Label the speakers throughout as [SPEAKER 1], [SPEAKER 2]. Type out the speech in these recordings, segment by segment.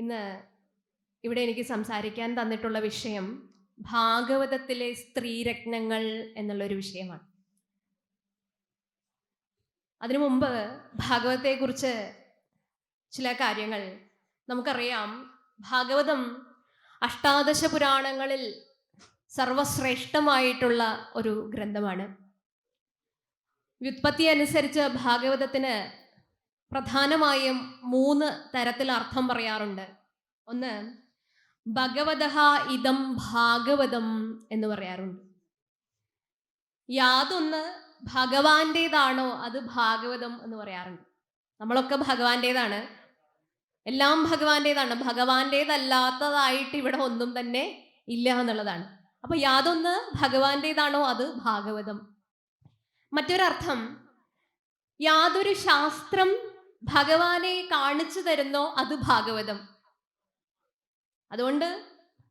[SPEAKER 1] ഇന്ന് ഇവിടെ എനിക്ക് സംസാരിക്കാൻ തന്നിട്ടുള്ള വിഷയം ഭാഗവതത്തിലെ സ്ത്രീരത്നങ്ങൾ എന്നുള്ളൊരു വിഷയമാണ്. അതിനു മുമ്പ് ഭാഗവതത്തെക്കുറിച്ച് ചില കാര്യങ്ങൾ നമുക്കറിയാം. ഭാഗവതം അഷ്ടാദശ പുരാണങ്ങളിൽ സർവശ്രേഷ്ഠമായിട്ടുള്ള ഒരു ഗ്രന്ഥമാണ്. വ്യുത്പത്തി അനുസരിച്ച് ഭാഗവതത്തിന് പ്രധാനമായും 3 തരത്തിൽ അർത്ഥം പറയാറുണ്ട്. ഒന്ന്, ഭഗവതഃ ഇദം ഭാഗവതം എന്ന് പറയാറുണ്ട്. യാതൊന്ന് ഭഗവാന്റേതാണോ അത് ഭാഗവതം എന്ന് പറയാറുണ്ട്. നമ്മളൊക്കെ ഭഗവാന്റേതാണ്, എല്ലാം ഭഗവാന്റേതാണ്. ഭഗവാന്റേതല്ലാത്തതായിട്ട് ഇവിടെ ഒന്നും തന്നെ ഇല്ല എന്നുള്ളതാണ്. അപ്പൊ യാതൊന്ന് ഭഗവാന്റേതാണോ അത് ഭാഗവതം. മറ്റൊരർത്ഥം, യാതൊരു ശാസ്ത്രം ഭഗവാനെ കാണിച്ചു തരുന്നോ അത് ഭാഗവതം. അതുകൊണ്ട്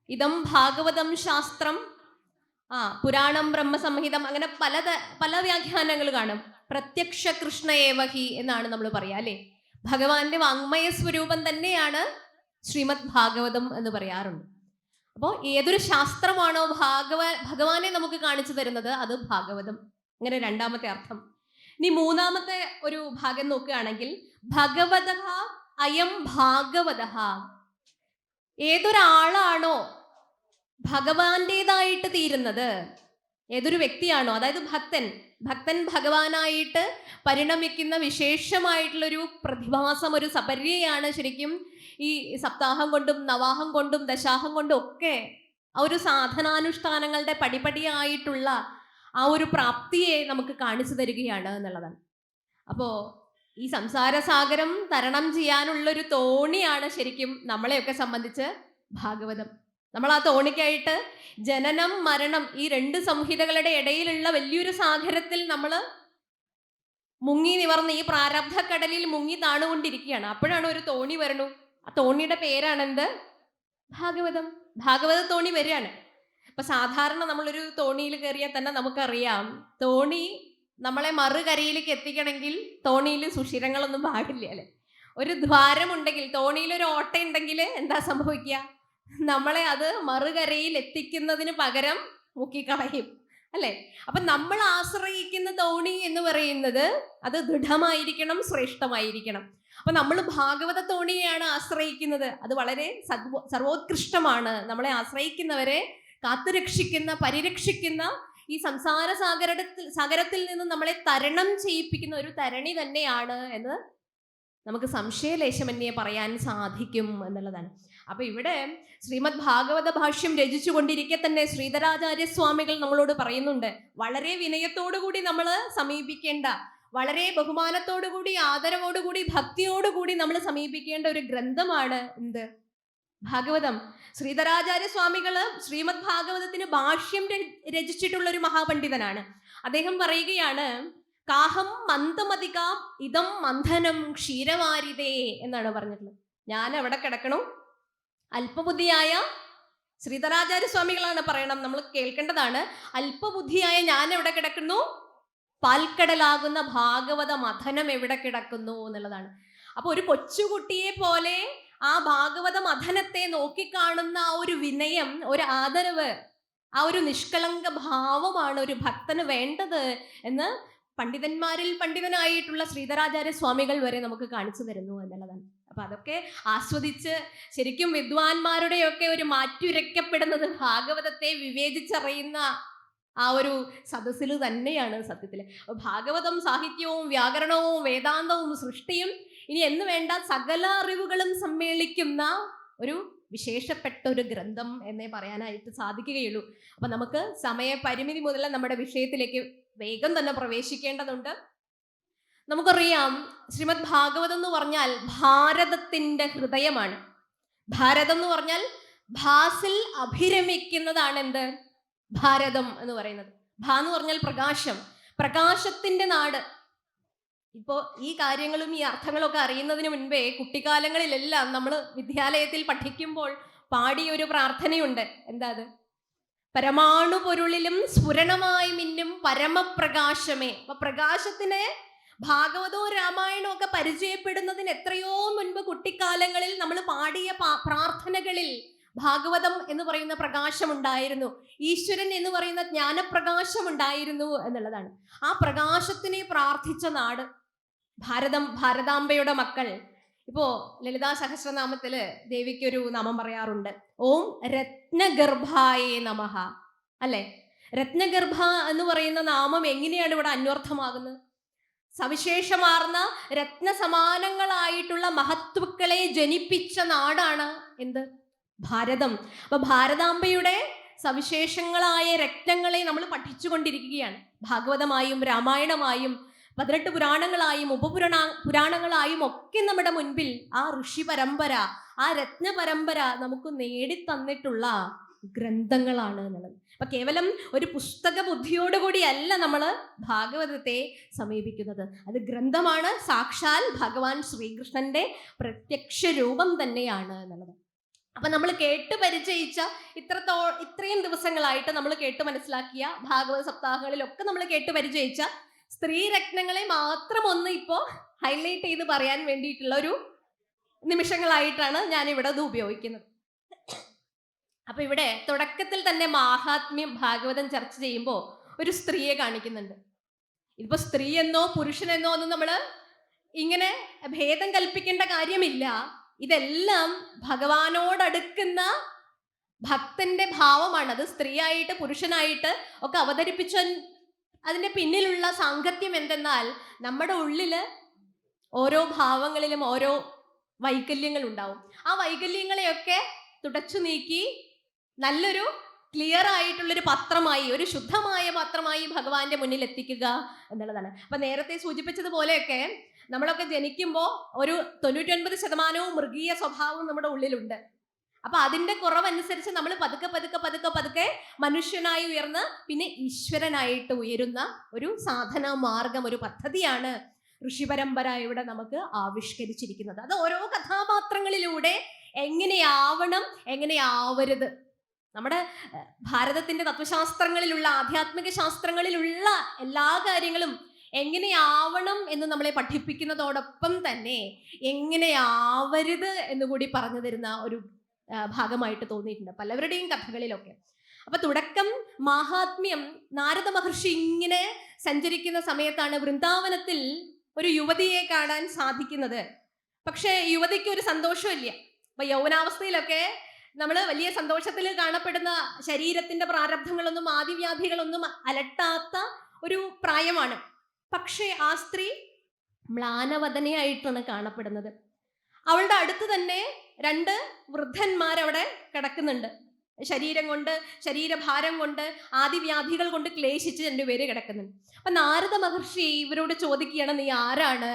[SPEAKER 1] ഇതം ഭാഗവതം ശാസ്ത്രം, പുരാണം ബ്രഹ്മസംഹിതം, അങ്ങനെ പല വ്യാഖ്യാനങ്ങൾ കാണും. പ്രത്യക്ഷ കൃഷ്ണ ഏവഹി എന്നാണ് നമ്മൾ പറയാ, അല്ലെ? ഭഗവാന്റെ വാങ്മയ സ്വരൂപം തന്നെയാണ് ശ്രീമദ് ഭാഗവതം എന്ന് പറയാറുണ്ട്. അപ്പോൾ ഏതൊരു ശാസ്ത്രമാണോ ഭഗവാനെ നമുക്ക് കാണിച്ചു തരുന്നത് അത് ഭാഗവതം. അങ്ങനെ രണ്ടാമത്തെ അർത്ഥം. ഇനി മൂന്നാമത്തെ ഒരു ഭാഗം നോക്കുകയാണെങ്കിൽ, ഭഗവതഃ അയം ഭാഗവതഃ. ഏതൊരാളാണോ ഭഗവാന്റേതായിട്ട് തീരുന്നത്, ഏതൊരു വ്യക്തിയാണോ, അതായത് ഭക്തൻ ഭഗവാനായിട്ട് പരിണമിക്കുന്ന വിശേഷമായിട്ടുള്ളൊരു പ്രതിഭാസം, ഒരു സപര്യയാണ് ശരിക്കും ഈ സപ്താഹം കൊണ്ടും നവാഹം കൊണ്ടും ദശാഹം കൊണ്ടും ഒക്കെ ആ ഒരു സാധനാനുഷ്ഠാനങ്ങളുടെ പടിപടിയായിട്ടുള്ള ആ ഒരു പ്രാപ്തിയെ നമുക്ക് കാണിച്ചു തരികയാണ് എന്നുള്ളതാണ്. അപ്പോ ഈ സംസാര സാഗരം തരണം ചെയ്യാനുള്ളൊരു തോണിയാണ് ശരിക്കും നമ്മളെയൊക്കെ സംബന്ധിച്ച് ഭാഗവതം. നമ്മൾ ആ തോണിക്കായിട്ട് ജനനം മരണം ഈ 2 സംഹിതകളുടെ ഇടയിലുള്ള വലിയൊരു സാഗരത്തിൽ നമ്മൾ മുങ്ങി നിവർന്ന് ഈ പ്രാരബ്ധ കടലിൽ മുങ്ങി താണുകൊണ്ടിരിക്കുകയാണ്. അപ്പോഴാണ് ഒരു തോണി വരണു. ആ തോണിയുടെ പേരാണെന്ത്? ഭാഗവതം. ഭാഗവത തോണി വരികയാണ്. അപ്പൊ സാധാരണ നമ്മളൊരു തോണിയിൽ കയറിയാൽ തന്നെ നമുക്കറിയാം, തോണി നമ്മളെ മറുകരയിലേക്ക് എത്തിക്കണമെങ്കിൽ തോണിയിൽ സുഷിരങ്ങളൊന്നും പാടില്ല, അല്ലെ? ഒരു ദ്വാരമുണ്ടെങ്കിൽ, തോണിയിൽ ഒരു ഓട്ട ഉണ്ടെങ്കിൽ എന്താ സംഭവിക്കുക? നമ്മളെ അത് മറുകരയിൽ എത്തിക്കുന്നതിന് പകരം മുക്കിക്കളയും, അല്ലെ? അപ്പൊ നമ്മൾ ആശ്രയിക്കുന്ന തോണി എന്ന് പറയുന്നത് അത് ദൃഢമായിരിക്കണം, ശ്രേഷ്ഠമായിരിക്കണം. അപ്പൊ നമ്മൾ ഭാഗവത തോണിയെയാണ് ആശ്രയിക്കുന്നത്. അത് വളരെ സർവോത്കൃഷ്ടമാണ്. നമ്മളെ ആശ്രയിക്കുന്നവരെ കാത്തുരക്ഷിക്കുന്ന, പരിരക്ഷിക്കുന്ന, ഈ സംസാര സാഗരത്തിൽ നിന്ന് നമ്മളെ തരണം ചെയ്യിപ്പിക്കുന്ന ഒരു തരണി തന്നെയാണ് എന്ന് നമുക്ക് സംശയലേശമന്യേ പറയാൻ സാധിക്കും എന്നുള്ളതാണ്. അപ്പൊ ഇവിടെ ശ്രീമദ് ഭാഗവത ഭാഷ്യം രചിച്ചുകൊണ്ടിരിക്കെ തന്നെ ശ്രീധരാചാര്യ സ്വാമികൾ നമ്മളോട് പറയുന്നുണ്ട്, വളരെ വിനയത്തോടുകൂടി നമ്മൾ സമീപിക്കേണ്ട, വളരെ ബഹുമാനത്തോടുകൂടി, ആദരവോടുകൂടി, ഭക്തിയോടുകൂടി നമ്മൾ സമീപിക്കേണ്ട ഒരു ഗ്രന്ഥമാണ് എന്ത്? ഭാഗവതം. ശ്രീധരാചാര്യ സ്വാമികള് ശ്രീമദ് ഭാഗവതത്തിന് ഭാഷ്യം രചിച്ചിട്ടുള്ള ഒരു മഹാപണ്ഡിതനാണ്. അദ്ദേഹം പറയുകയാണ്, കാഹം മന്ദമതികാം ഇതം മന്ഥനം ക്ഷീരവാരിതേ എന്നാണ് പറഞ്ഞിട്ടുള്ളത്. ഞാൻ എവിടെ കിടക്കണു? അല്പബുദ്ധിയായ ശ്രീധരാചാര്യ സ്വാമികളാണ് പറയണം, നമ്മൾ കേൾക്കേണ്ടതാണ്. അല്പബുദ്ധിയായ ഞാൻ എവിടെ കിടക്കുന്നു? പാൽക്കടലാകുന്ന ഭാഗവത മഥനം എവിടെ കിടക്കുന്നു എന്നുള്ളതാണ്. അപ്പൊ ഒരു കൊച്ചുകുട്ടിയെ പോലെ ആ ഭാഗവത മഥനത്തെ നോക്കിക്കാണുന്ന ആ ഒരു വിനയം, ഒരു ആദരവ്, ആ ഒരു നിഷ്കളങ്ക ഭാവമാണ് ഒരു ഭക്തന് വേണ്ടത് എന്ന് പണ്ഡിതന്മാരിൽ പണ്ഡിതനായിട്ടുള്ള ശ്രീധരാചാര്യ സ്വാമികൾ വരെ നമുക്ക് കാണിച്ചു തരുന്നു എന്നുള്ളതാണ്. അപ്പൊ അതൊക്കെ ആസ്വദിച്ച് ശരിക്കും വിദ്വാൻമാരുടെയൊക്കെ ഒരു മാറ്റുരയ്ക്കപ്പെടുന്നത് ഭാഗവതത്തെ വിവേചിച്ചറിയുന്ന ആ ഒരു സദസ്സിൽ തന്നെയാണ് സത്യത്തില്. ഭാഗവതം സാഹിത്യവും വ്യാകരണവും വേദാന്തവും സൃഷ്ടിയും ഇനി എന്ന് വേണ്ട സകല അറിവുകളും സമ്മേളിക്കുന്ന ഒരു വിശേഷപ്പെട്ട ഒരു ഗ്രന്ഥം എന്നേ പറയാനായിട്ട് സാധിക്കുകയുള്ളൂ. അപ്പൊ നമുക്ക് സമയപരിമിതി മുതൽ നമ്മുടെ വിഷയത്തിലേക്ക് വേഗം തന്നെ പ്രവേശിക്കേണ്ടതുണ്ട്. നമുക്കറിയാം, ശ്രീമദ് ഭാഗവതം എന്ന് പറഞ്ഞാൽ ഭാരതത്തിന്റെ ഹൃദയമാണ്. ഭാരതം എന്ന് പറഞ്ഞാൽ ഭാസിൽ അഭിരമിക്കുന്നതാണ് എന്ത്? ഭാരതം എന്ന് പറയുന്നത്. ഭാ എന്ന് പറഞ്ഞാൽ പ്രകാശം, പ്രകാശത്തിന്റെ നാട്. ഇപ്പോ ഈ കാര്യങ്ങളും ഈ അർത്ഥങ്ങളൊക്കെ അറിയുന്നതിന് മുൻപേ കുട്ടിക്കാലങ്ങളിലെല്ലാം നമ്മൾ വിദ്യാലയത്തിൽ പഠിക്കുമ്പോൾ പാടിയ ഒരു പ്രാർത്ഥനയുണ്ട്. എന്താ അത്? പരമാണു പൊരുളിലും സ്ഫുരണമായി മിന്നും പരമപ്രകാശമേ. അപ്പൊ പ്രകാശത്തിനെ ഭാഗവതവും രാമായണവും ഒക്കെ പരിചയപ്പെടുന്നതിന് എത്രയോ മുൻപ് കുട്ടിക്കാലങ്ങളിൽ നമ്മൾ പാടിയ പ്രാർത്ഥനകളിൽ ഭാഗവതം എന്ന് പറയുന്ന പ്രകാശം ഉണ്ടായിരുന്നു, ഈശ്വരൻ എന്ന് പറയുന്ന ജ്ഞാനപ്രകാശം ഉണ്ടായിരുന്നു എന്നുള്ളതാണ്. ആ പ്രകാശത്തിനെ പ്രാർത്ഥിച്ച നാട് ഭാരതം. ഭാരതാംബയുടെ മക്കൾ. ഇപ്പോ ലളിതാ സഹസ്രനാമത്തില് ദേവിക്കൊരു നാമം പറയാറുണ്ട്, ഓം രത്നഗർഭായേ നമഃ, അല്ലെ? രത്നഗർഭ എന്ന് പറയുന്ന നാമം എങ്ങനെയാണ് ഇവിടെ അന്വർത്ഥമാകുന്നത്? സവിശേഷമാർന്ന രത്നസമാനങ്ങളായിട്ടുള്ള മഹത്വക്കളെ ജനിപ്പിച്ച നാടാണ് എന്ത്? ഭാരതം. അപ്പൊ ഭാരതാംബയുടെ സവിശേഷങ്ങളായ രത്നങ്ങളെ നമ്മൾ പഠിച്ചുകൊണ്ടിരിക്കുകയാണ്. ഭാഗവതമായും രാമായണമായും 18 പുരാണങ്ങളായും പുരാണങ്ങളായും ഒക്കെ നമ്മുടെ മുൻപിൽ ആ ഋഷി പരമ്പര, ആ രത്ന പരമ്പര നമുക്ക് നേടിത്തന്നിട്ടുള്ള ഗ്രന്ഥങ്ങളാണ് എന്നുള്ളത്. അപ്പൊ കേവലം ഒരു പുസ്തക ബുദ്ധിയോടുകൂടിയല്ല നമ്മൾ ഭാഗവതത്തെ സമീപിക്കുന്നത്. അത് ഗ്രന്ഥമാണ്, സാക്ഷാൽ ഭഗവാൻ ശ്രീകൃഷ്ണന്റെ പ്രത്യക്ഷ രൂപം തന്നെയാണ് എന്നുള്ളത്. അപ്പൊ നമ്മൾ കേട്ട് പരിചയിച്ച ഇത്രയും ദിവസങ്ങളായിട്ട് നമ്മൾ കേട്ട് മനസ്സിലാക്കിയ ഭാഗവത സപ്താഹങ്ങളിലൊക്കെ നമ്മൾ കേട്ട് പരിചയിച്ച സ്ത്രീരത്നങ്ങളെ മാത്രം ഒന്ന് ഇപ്പോ ഹൈലൈറ്റ് ചെയ്ത് പറയാൻ വേണ്ടിയിട്ടുള്ള ഒരു നിമിഷങ്ങളായിട്ടാണ് ഞാൻ ഇവിടെ അത് ഉപയോഗിക്കുന്നത്. അപ്പൊ ഇവിടെ തുടക്കത്തിൽ തന്നെ മാഹാത്മ്യം ഭാഗവതം ചർച്ച ചെയ്യുമ്പോൾ ഒരു സ്ത്രീയെ കാണിക്കുന്നുണ്ട്. ഇപ്പൊ സ്ത്രീ എന്നോ പുരുഷനെന്നോ ഒന്നും നമ്മള് ഇങ്ങനെ ഭേദം കൽപ്പിക്കേണ്ട കാര്യമില്ല. ഇതെല്ലാം ഭഗവാനോടടുക്കുന്ന ഭക്തന്റെ ഭാവമാണ്. അത് സ്ത്രീയായിട്ട് പുരുഷനായിട്ട് ഒക്കെ അവതരിപ്പിച്ച അതിന്റെ പിന്നിലുള്ള സാങ്കത്യം എന്തെന്നാൽ, നമ്മുടെ ഉള്ളില് ഓരോ ഭാവങ്ങളിലും ഓരോ വൈകല്യങ്ങൾ ഉണ്ടാവും. ആ വൈകല്യങ്ങളെയൊക്കെ തുടച്ചു നീക്കി നല്ലൊരു ക്ലിയർ ആയിട്ടുള്ളൊരു പത്രമായി, ഒരു ശുദ്ധമായ പത്രമായി ഭഗവാന്റെ മുന്നിൽ എത്തിക്കുക എന്നുള്ളതാണ്. അപ്പൊ നേരത്തെ സൂചിപ്പിച്ചതുപോലെയൊക്കെ നമ്മളൊക്കെ ജനിക്കുമ്പോൾ ഒരു 99% മൃഗീയ സ്വഭാവം നമ്മുടെ ഉള്ളിലുണ്ട്. അപ്പൊ അതിന്റെ കുറവനുസരിച്ച് നമ്മൾ പതുക്കെ മനുഷ്യനായി ഉയർന്ന് പിന്നെ ഈശ്വരനായിട്ട് ഉയരുന്ന ഒരു സാധന മാർഗം, ഒരു പദ്ധതിയാണ് ഋഷിപരമ്പര ഇവിടെ നമുക്ക് ആവിഷ്കരിച്ചിരിക്കുന്നത്. അത് ഓരോ കഥാപാത്രങ്ങളിലൂടെ എങ്ങനെയാവണം, എങ്ങനെയാവരുത്, നമ്മുടെ ഭാരതത്തിന്റെ തത്വശാസ്ത്രങ്ങളിലുള്ള, ആധ്യാത്മിക ശാസ്ത്രങ്ങളിലുള്ള എല്ലാ കാര്യങ്ങളും എങ്ങനെയാവണം എന്ന് നമ്മളെ പഠിപ്പിക്കുന്നതോടൊപ്പം തന്നെ എങ്ങനെയാവരുത് എന്നുകൂടി പറഞ്ഞു തരുന്ന ഒരു ഭാഗമായിട്ട് തോന്നിയിട്ടുണ്ട് പലവരുടെയും കഥകളിലൊക്കെ. അപ്പൊ തുടക്കം മാഹാത്മ്യം. നാരദ മഹർഷി ഇങ്ങനെ സഞ്ചരിക്കുന്ന സമയത്താണ് വൃന്ദാവനത്തിൽ ഒരു യുവതിയെ കാണാൻ സാധിക്കുന്നത്. പക്ഷെ യുവതിക്ക് ഒരു സന്തോഷമില്ല. അപ്പൊ യൗവനാവസ്ഥയിലൊക്കെ നമ്മൾ വലിയ സന്തോഷത്തിൽ കാണപ്പെടുന്ന, ശരീരത്തിന്റെ പ്രാരബ്ധങ്ങളൊന്നും ആദിവ്യാധികളൊന്നും അലട്ടാത്ത ഒരു പ്രായമാണ്. പക്ഷേ ആ സ്ത്രീ മ്ലാനവദനയായിട്ടാണ് കാണപ്പെടുന്നത്. അവളുടെ അടുത്ത് തന്നെ 2 വൃദ്ധന്മാരവിടെ കിടക്കുന്നുണ്ട്. ശരീരം കൊണ്ട്, ശരീരഭാരം കൊണ്ട്, ആദിവ്യാധികൾ കൊണ്ട് ക്ലേശിച്ച് 2 പേര് കിടക്കുന്നുണ്ട്. അപ്പൊ നാരദ മഹർഷി ഇവരോട് ചോദിക്കുകയാണ്, നീ ആരാണ്?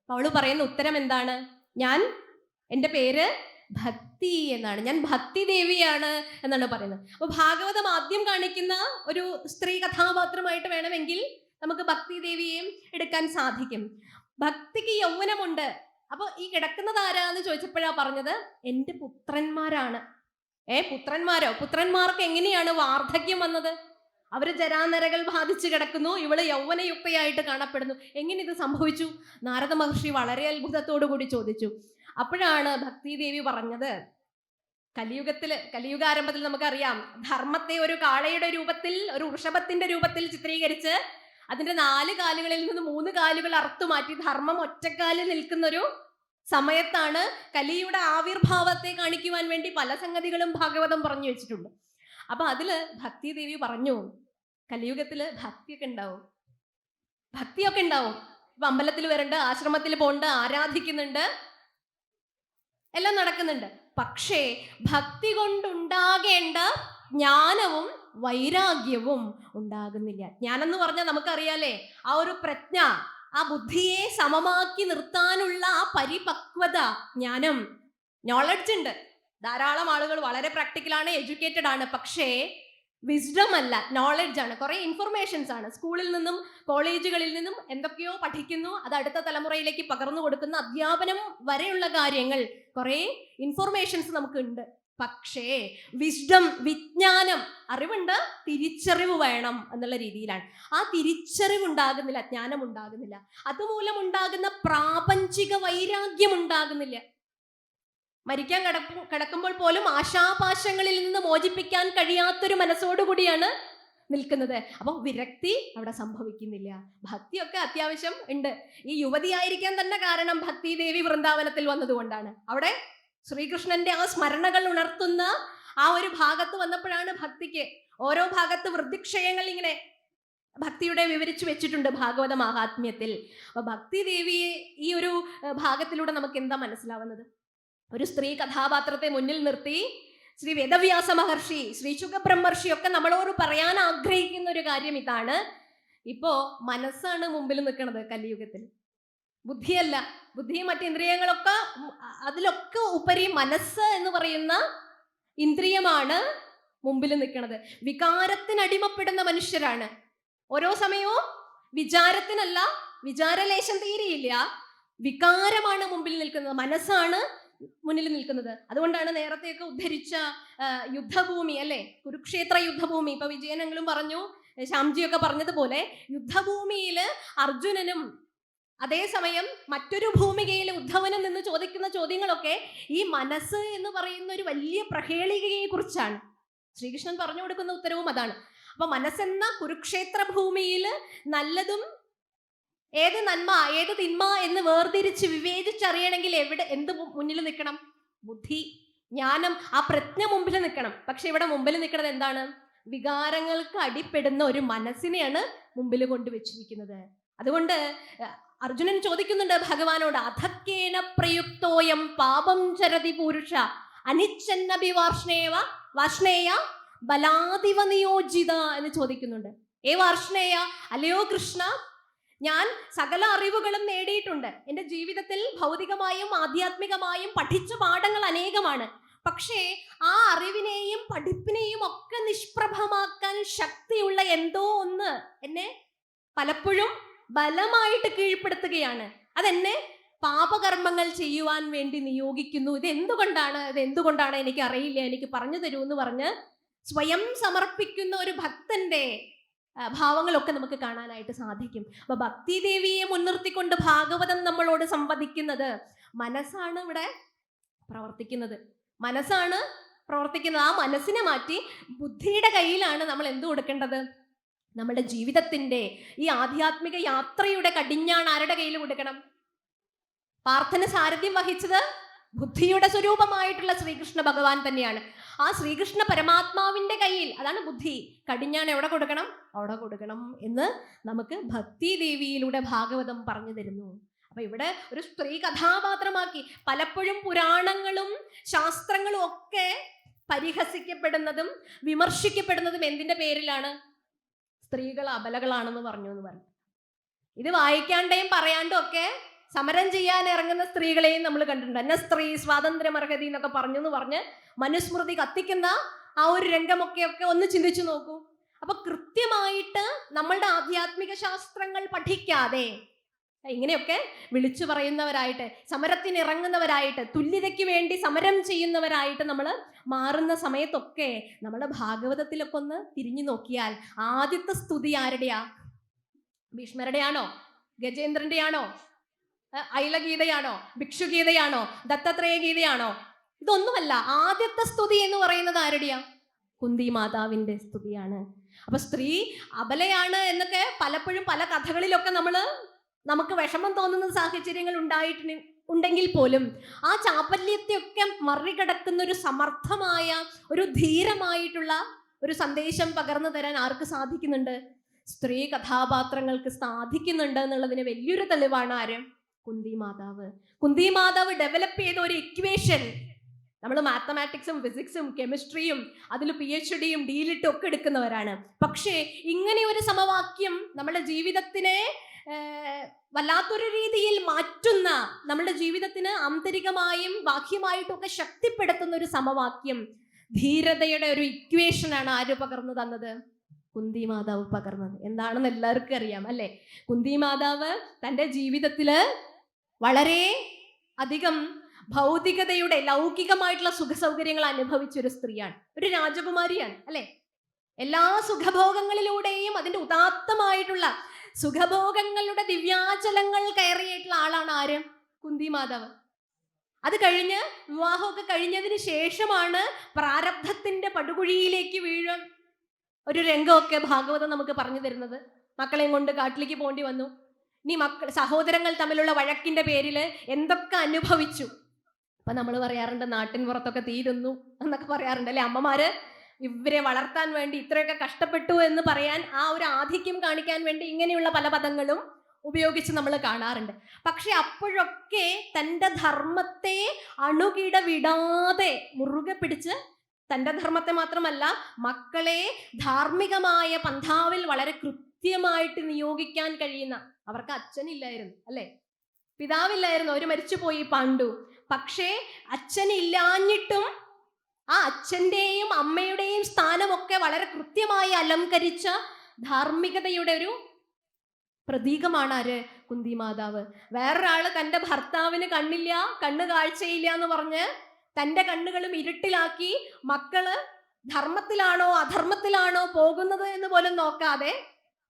[SPEAKER 1] അവള് പറയുന്ന ഉത്തരം എന്താണ്? എൻ്റെ പേര് ഭക്തി എന്നാണ്, ഞാൻ ഭക്തി ദേവിയാണ് എന്നാണ് പറയുന്നത്. അപ്പൊ ഭാഗവതം ആദ്യം കാണിക്കുന്ന ഒരു സ്ത്രീ കഥാപാത്രമായിട്ട് വേണമെങ്കിൽ നമുക്ക് ഭക്തി ദേവിയെയും എടുക്കാൻ സാധിക്കും. ഭക്തിക്ക് യൗവനമുണ്ട്. അപ്പൊ ഈ കിടക്കുന്നത് ആരാന്ന് ചോദിച്ചപ്പോഴാ പറഞ്ഞത്, എൻ്റെ പുത്രന്മാരാണ്. പുത്രന്മാരോ? പുത്രന്മാർക്ക് എങ്ങനെയാണ് വാർദ്ധക്യം വന്നത്? അവര് ജരാനരകൾ ബാധിച്ചു കിടക്കുന്നു, ഇവള് യൗവനയുക്തയായിട്ട് കാണപ്പെടുന്നു. എങ്ങനെ ഇത് സംഭവിച്ചു? നാരദ മഹർഷി വളരെ അത്ഭുതത്തോടു കൂടി ചോദിച്ചു. അപ്പോഴാണ് ഭക്തിദേവി പറഞ്ഞത്, കലിയുഗാരംഭത്തിൽ നമുക്കറിയാം, ധർമ്മത്തെ ഒരു കാളയുടെ രൂപത്തിൽ, ഒരു വൃഷഭത്തിന്റെ രൂപത്തിൽ ചിത്രീകരിച്ച് അതിന്റെ 4 കാലുകളിൽ നിന്ന് 3 കാലുകൾ അറുത്തുമാറ്റി ധർമ്മം ഒറ്റക്കാലിൽ നിൽക്കുന്നൊരു സമയത്താണ് കലിയുടെ ആവിർഭാവത്തെ കാണിക്കുവാൻ വേണ്ടി പല സംഗതികളും ഭാഗവതം പറഞ്ഞു വെച്ചിട്ടുണ്ട്. അപ്പൊ അതില് ഭക്തിദേവി പറഞ്ഞു, കലിയുഗത്തില് ഭക്തിയൊക്കെ ഉണ്ടാവും. ഇപ്പൊ അമ്പലത്തിൽ വരണ്ട്, ആശ്രമത്തിൽ പോണ്ട്, ആരാധിക്കുന്നുണ്ട്, എല്ലാം നടക്കുന്നുണ്ട്. പക്ഷേ ഭക്തി കൊണ്ടുണ്ടാകേണ്ട ജ്ഞാനവും വൈരാഗ്യവും ഉണ്ടാകുന്നില്ല. ജ്ഞാനം എന്ന് പറഞ്ഞാൽ നമുക്കറിയാലേ, ആ ഒരു പ്രജ്ഞ, ആ ബുദ്ധിയെ സമമാക്കി നിർത്താനുള്ള ആ പരിപക്വത, ജ്ഞാനം, നോളജ് ഉണ്ട്. ധാരാളം ആളുകൾ വളരെ പ്രാക്ടിക്കലാണ്, എഡ്യൂക്കേറ്റഡ് ആണ്. പക്ഷേ വിസ്ഡം അല്ല, നോളജ് ആണ്. കുറെ ഇൻഫർമേഷൻസ് ആണ്. സ്കൂളിൽ നിന്നും കോളേജുകളിൽ നിന്നും എന്തൊക്കെയോ പഠിക്കുന്നു, അത് അടുത്ത തലമുറയിലേക്ക് പകർന്നു കൊടുക്കുന്ന അധ്യാപനം വരെയുള്ള കാര്യങ്ങൾ, കുറെ ഇൻഫർമേഷൻസ് നമുക്ക് ഉണ്ട്. പക്ഷേ വിസ്ഡം, വിജ്ഞാനം, അറിവുണ്ട്, തിരിച്ചറിവ് വേണം എന്നുള്ള രീതിയിലാണ്. ആ തിരിച്ചറിവ് ഉണ്ടാകുന്നില്ല, ജ്ഞാനം ഉണ്ടാകുന്നില്ല. അതുമൂലം ഉണ്ടാകുന്ന പ്രാപഞ്ചിക വൈരാഗ്യം ഉണ്ടാകുന്നില്ല. മരിക്കാൻ കിടക്കുമ്പോൾ പോലും ആശാപാശങ്ങളിൽ നിന്ന് മോചിപ്പിക്കാൻ കഴിയാത്തൊരു മനസ്സോടുകൂടിയാണ് നിൽക്കുന്നത്. അപ്പം വിരക്തി അവിടെ സംഭവിക്കുന്നില്ല. ഭക്തിയൊക്കെ അത്യാവശ്യം ഉണ്ട്. ഈ യുവതിയായിരിക്കാൻ തന്നെ കാരണം ഭക്തി ദേവി വൃന്ദാവനത്തിൽ വന്നതുകൊണ്ടാണ്. അവിടെ ശ്രീകൃഷ്ണന്റെ ആ സ്മരണകൾ ഉണർത്തുന്ന ആ ഒരു ഭാഗത്ത് വന്നപ്പോഴാണ് ഭക്തിക്ക് ഓരോ ഭാഗത്ത് വൃദ്ധിക്ഷയങ്ങൾ ഇങ്ങനെ ഭക്തിയുടെ വിവരിച്ചു വെച്ചിട്ടുണ്ട് ഭാഗവത മഹാത്മ്യത്തിൽ. അപ്പൊ ഭക്തി ദേവിയെ ഈ ഒരു ഭാഗത്തിലൂടെ നമുക്ക് എന്താ മനസ്സിലാവുന്നത്? ഒരു സ്ത്രീ കഥാപാത്രത്തെ മുന്നിൽ നിർത്തി ശ്രീ വേദവ്യാസ മഹർഷി, ശ്രീ ശുഖബ്രഹ്മർഷി ഒക്കെ നമ്മളോട് പറയാൻ ആഗ്രഹിക്കുന്ന ഒരു കാര്യം ഇതാണ്. ഇപ്പോ മനസ്സാണ് മുമ്പിൽ നിൽക്കുന്നത് കലിയുഗത്തിൽ, ബുദ്ധിയല്ല. ബുദ്ധിയും മറ്റ് ഇന്ദ്രിയങ്ങളൊക്കെ, അതിലൊക്കെ ഉപരി മനസ്സ് എന്ന് പറയുന്ന ഇന്ദ്രിയമാണ് മുമ്പിൽ നിൽക്കുന്നത്. വികാരത്തിനടിമപ്പെടുന്ന മനുഷ്യരാണ്. ഓരോ സമയവും വിചാരത്തിനല്ല, വിചാരലേശം തീരെയില്ല, വികാരമാണ് മുമ്പിൽ നിൽക്കുന്നത്, മനസ്സാണ് മുന്നിൽ നിൽക്കുന്നത്. അതുകൊണ്ടാണ് നേരത്തെയൊക്കെ ഉദ്ധരിച്ച യുദ്ധഭൂമി അല്ലെ, കുരുക്ഷേത്ര യുദ്ധഭൂമി. ഇപ്പൊ വിജയനെങ്കിലും പറഞ്ഞു, ശ്യാംജിയൊക്കെ പറഞ്ഞതുപോലെ യുദ്ധഭൂമിയിൽ അർജുനനും അതേസമയം മറ്റൊരു ഭൂമികയിൽ ഉദ്ധവനും നിന്ന് ചോദിക്കുന്ന ചോദ്യങ്ങളൊക്കെ ഈ മനസ്സ് എന്ന് പറയുന്ന ഒരു വലിയ പ്രഹേളികയെ കുറിച്ചാണ്. ശ്രീകൃഷ്ണൻ പറഞ്ഞു കൊടുക്കുന്ന ഉത്തരവും അതാണ്. അപ്പൊ മനസ്സെന്ന കുരുക്ഷേത്ര ഭൂമിയിൽ നല്ലതും ഏത് നന്മ ഏത് തിന്മ എന്ന് വേർതിരിച്ച് വിവേചിച്ചറിയണമെങ്കിൽ എന്ത് മുന്നിൽ നിൽക്കണം? ബുദ്ധി, ജ്ഞാനം, ആ പ്രജ്ഞ മുമ്പിൽ നിൽക്കണം. പക്ഷെ ഇവിടെ മുമ്പിൽ നിൽക്കുന്നത് എന്താണ്? വികാരങ്ങൾക്ക് അടിപ്പെടുന്ന ഒരു മനസ്സിനെയാണ് മുമ്പിൽ കൊണ്ടുവച്ചിരിക്കുന്നത്. അതുകൊണ്ട് അർജുനൻ ചോദിക്കുന്നുണ്ട് ഭഗവാനോട്, അധക്കേന പ്രയുക്തോയം പാപം ചരതി പുരുഷ അനിച്ഛന്നഭി വാർഷ്ണേയ ബലാദിവ നിയോജിത എന്ന് ചോദിക്കുന്നുണ്ട്. വാർഷ്ണേയ, അല്ലയോ കൃഷ്ണ, ഞാൻ സകല അറിവുകളും നേടിയിട്ടുണ്ട്. എൻ്റെ ജീവിതത്തിൽ ഭൗതികമായും ആധ്യാത്മികമായും പഠിച്ച പാഠങ്ങൾ അനേകമാണ്. പക്ഷേ ആ അറിവിനെയും പഠിപ്പിനെയും ഒക്കെ നിഷ്പ്രഭമാക്കാൻ ശക്തിയുള്ള എന്തോ ഒന്ന് എന്നെ പലപ്പോഴും ബലമായിട്ട് കീഴ്പ്പെടുത്തുകയാണ്. അതെന്നെ പാപകർമ്മങ്ങൾ ചെയ്യുവാൻ വേണ്ടി നിയോഗിക്കുന്നു. ഇതെന്തുകൊണ്ടാണ് എനിക്ക് അറിയില്ല, എനിക്ക് പറഞ്ഞു തരൂ എന്ന് പറഞ്ഞ് സ്വയം സമർപ്പിക്കുന്ന ഒരു ഭക്തന്റെ ഭാവങ്ങളൊക്കെ നമുക്ക് കാണാനായിട്ട് സാധിക്കും. അപ്പൊ ഭക്തി ദേവിയെ മുൻനിർത്തിക്കൊണ്ട് ഭാഗവതം നമ്മളോട് സംവദിക്കുന്നത് മനസ്സാണ് ഇവിടെ പ്രവർത്തിക്കുന്നത്. മനസ്സാണ് പ്രവർത്തിക്കുന്നത്. ആ മനസ്സിനെ മാറ്റി ബുദ്ധിയുടെ കയ്യിലാണ് നമ്മൾ എന്ത് കൊടുക്കേണ്ടത്? നമ്മുടെ ജീവിതത്തിന്റെ ഈ ആധ്യാത്മിക യാത്രയുടെ കടിഞ്ഞാൺ ആരുടെ കയ്യിൽ കൊടുക്കണം? പാർത്ഥന് സാരഥ്യം വഹിച്ചത് ബുദ്ധിയുടെ സ്വരൂപമായിട്ടുള്ള ശ്രീകൃഷ്ണ ഭഗവാൻ തന്നെയാണ്. ആ ശ്രീകൃഷ്ണ പരമാത്മാവിന്റെ കയ്യിൽ, അതാണ് ബുദ്ധി, കടിഞ്ഞാൺ എവിടെ കൊടുക്കണം? അവിടെ കൊടുക്കണം എന്ന് നമുക്ക് ഭക്തി ദേവിയിലൂടെ ഭാഗവതം പറഞ്ഞു തരുന്നു. അപ്പൊ ഇവിടെ ഒരു സ്ത്രീ കഥാപാത്രമാക്കി പലപ്പോഴും പുരാണങ്ങളും ശാസ്ത്രങ്ങളും ഒക്കെ പരിഹസിക്കപ്പെടുന്നതും വിമർശിക്കപ്പെടുന്നതും എന്തിന്റെ പേരിലാണ്? സ്ത്രീകൾ അബലകളാണെന്ന് പറഞ്ഞു എന്ന് പറഞ്ഞു. ഇത് വായിക്കാണ്ടേയും പറയാണ്ടും ഒക്കെ സമരം ചെയ്യാൻ ഇറങ്ങുന്ന സ്ത്രീകളെയും നമ്മൾ കണ്ടിട്ടുണ്ട്. എന്നെ സ്ത്രീ സ്വാതന്ത്ര്യമർഹതി എന്നൊക്കെ പറഞ്ഞു എന്ന് പറഞ്ഞ് മനുസ്മൃതി കത്തിക്കുന്ന ആ ഒരു രംഗമൊക്കെ ഒന്ന് ചിന്തിച്ചു നോക്കൂ. അപ്പൊ കൃത്യമായിട്ട് നമ്മളുടെ ആധ്യാത്മിക ശാസ്ത്രങ്ങൾ പഠിക്കാതെ ഇങ്ങനെയൊക്കെ വിളിച്ചു പറയുന്നവരായിട്ട്, സമരത്തിന് ഇറങ്ങുന്നവരായിട്ട്, തുല്യതയ്ക്ക് വേണ്ടി സമരം ചെയ്യുന്നവരായിട്ട് നമ്മൾ മാറുന്ന സമയത്തൊക്കെ നമ്മുടെ ഭാഗവതത്തിലൊക്കെ ഒന്ന് തിരിഞ്ഞു നോക്കിയാൽ ആദ്യത്തെ സ്തുതി ആരുടെയാ? ഭീഷ്മരുടെയാണോ? ഗജേന്ദ്രന്റെയാണോ? ഐലഗീതയാണോ? ഭിക്ഷുഗീതയാണോ? ദത്താത്രേയ ഗീതയാണോ? ഇതൊന്നുമല്ല. ആദ്യത്തെ സ്തുതി എന്ന് പറയുന്നത് ആരുടെയാ? കുന്തി മാതാവിന്റെ സ്തുതിയാണ്. അപ്പൊ സ്ത്രീ അബലയാണ് എന്നൊക്കെ പലപ്പോഴും പല കഥകളിലൊക്കെ നമുക്ക് വിഷമം തോന്നുന്ന സാഹചര്യങ്ങൾ ഉണ്ടെങ്കിൽ പോലും ആ ചാപല്യത്തെയൊക്കെ മറികടക്കുന്ന ഒരു സമർത്ഥമായ, ഒരു ധീരമായിട്ടുള്ള ഒരു സന്ദേശം പകർന്നു തരാൻ ആർക്ക് സാധിക്കുന്നുണ്ട്? സ്ത്രീ കഥാപാത്രങ്ങൾക്ക് സാധിക്കുന്നുണ്ട് എന്നുള്ളതിന് വലിയൊരു തെളിവാണ് ആര്? കുന്തി മാതാവ്. കുന്തി മാതാവ് ഡെവലപ്പ് ചെയ്ത ഒരു ഇക്വേഷൻ, നമ്മൾ മാത്തമാറ്റിക്സും ഫിസിക്സും കെമിസ്ട്രിയും അതിൽ PhD ഡീലിട്ടും ഒക്കെ എടുക്കുന്നവരാണ്. പക്ഷേ ഇങ്ങനെ ഒരു സമവാക്യം നമ്മുടെ ജീവിതത്തിനെ വല്ലാത്തൊരു രീതിയിൽ മാറ്റുന്ന, നമ്മുടെ ജീവിതത്തിന് ആന്തരികമായും ബാഹ്യമായിട്ടും ഒക്കെ ശക്തിപ്പെടുത്തുന്ന ഒരു സമവാക്യം, ധീരതയുടെ ഒരു ഇക്വേഷനാണ് ആര് പകർന്നു തന്നത്? കുന്തി മാതാവ് പകർന്നത്. എന്താണെന്ന് എല്ലാവർക്കും അറിയാം അല്ലെ? കുന്തി മാതാവ് തൻ്റെ ജീവിതത്തില് വളരെ അധികം ഭൗതികതയുടെ ലൗകികമായിട്ടുള്ള സുഖസൗകര്യങ്ങൾ അനുഭവിച്ച ഒരു സ്ത്രീയാണ്, ഒരു രാജകുമാരിയാണ് അല്ലെ. എല്ലാ സുഖഭോഗങ്ങളിലൂടെയും അതിന്റെ ഉദാത്തമായിട്ടുള്ള സുഖഭോഗങ്ങളുടെ ദിവ്യാചലങ്ങൾ കയറിയിട്ടുള്ള ആളാണ് ആര്? കുന്തി മാതാവ്. അത് കഴിഞ്ഞ് വിവാഹമൊക്കെ കഴിഞ്ഞതിന് ശേഷമാണ് പ്രാരബ്ധത്തിന്റെ പടുകുഴിയിലേക്ക് വീഴും ഒരു രംഗമൊക്കെ ഭാഗവതം നമുക്ക് പറഞ്ഞു തരുന്നത്. മക്കളെയും കൊണ്ട് കാട്ടിലേക്ക് പോണ്ടി വന്നു. ഇനി സഹോദരങ്ങൾ തമ്മിലുള്ള വഴക്കിന്റെ പേരിൽ എന്തൊക്കെ അനുഭവിച്ചു. അപ്പൊ നമ്മൾ പറയാറുണ്ട് നാട്ടിൻ പുറത്തൊക്കെ തീരുന്നു എന്നൊക്കെ പറയാറുണ്ട് അല്ലെ. അമ്മമാര് ഇവരെ വളർത്താൻ വേണ്ടി ഇത്രയൊക്കെ കഷ്ടപ്പെട്ടു എന്ന് പറയാൻ, ആ ഒരു ആധിക്യം കാണിക്കാൻ വേണ്ടി ഇങ്ങനെയുള്ള പല പദങ്ങളും ഉപയോഗിച്ച് നമ്മൾ കാണാറുണ്ട്. പക്ഷെ അപ്പോഴൊക്കെ തൻ്റെ ധർമ്മത്തെ അണുകിട വിടാതെ മുറുകെ പിടിച്ച്, തൻ്റെ ധർമ്മത്തെ മാത്രമല്ല മക്കളെ ധാർമ്മികമായ പന്ഥാവിൽ വളരെ കൃത്യമായിട്ട് നിയോഗിക്കാൻ കഴിയുന്ന, അവർക്ക് അച്ഛനില്ലായിരുന്നു അല്ലെ, പിതാവില്ലായിരുന്നു, അവർ മരിച്ചുപോയി പാണ്ഡു. പക്ഷേ അച്ഛനില്ലാഞ്ഞിട്ടും ആ അച്ഛൻ്റെയും അമ്മയുടെയും സ്ഥാനമൊക്കെ വളരെ കൃത്യമായി അലങ്കരിച്ച ധാർമ്മികതയുടെ ഒരു പ്രതീകമാണ് ആര്? കുന്തി മാതാവ്. വേറൊരാള് തൻ്റെ ഭർത്താവിന് കണ്ണില്ല, കണ്ണ് കാഴ്ചയില്ല എന്ന് പറഞ്ഞ് തൻ്റെ കണ്ണുകളും ഇരുട്ടിലാക്കി മക്കള് ധർമ്മത്തിലാണോ അധർമ്മത്തിലാണോ പോകുന്നത് എന്ന് പോലും നോക്കാതെ,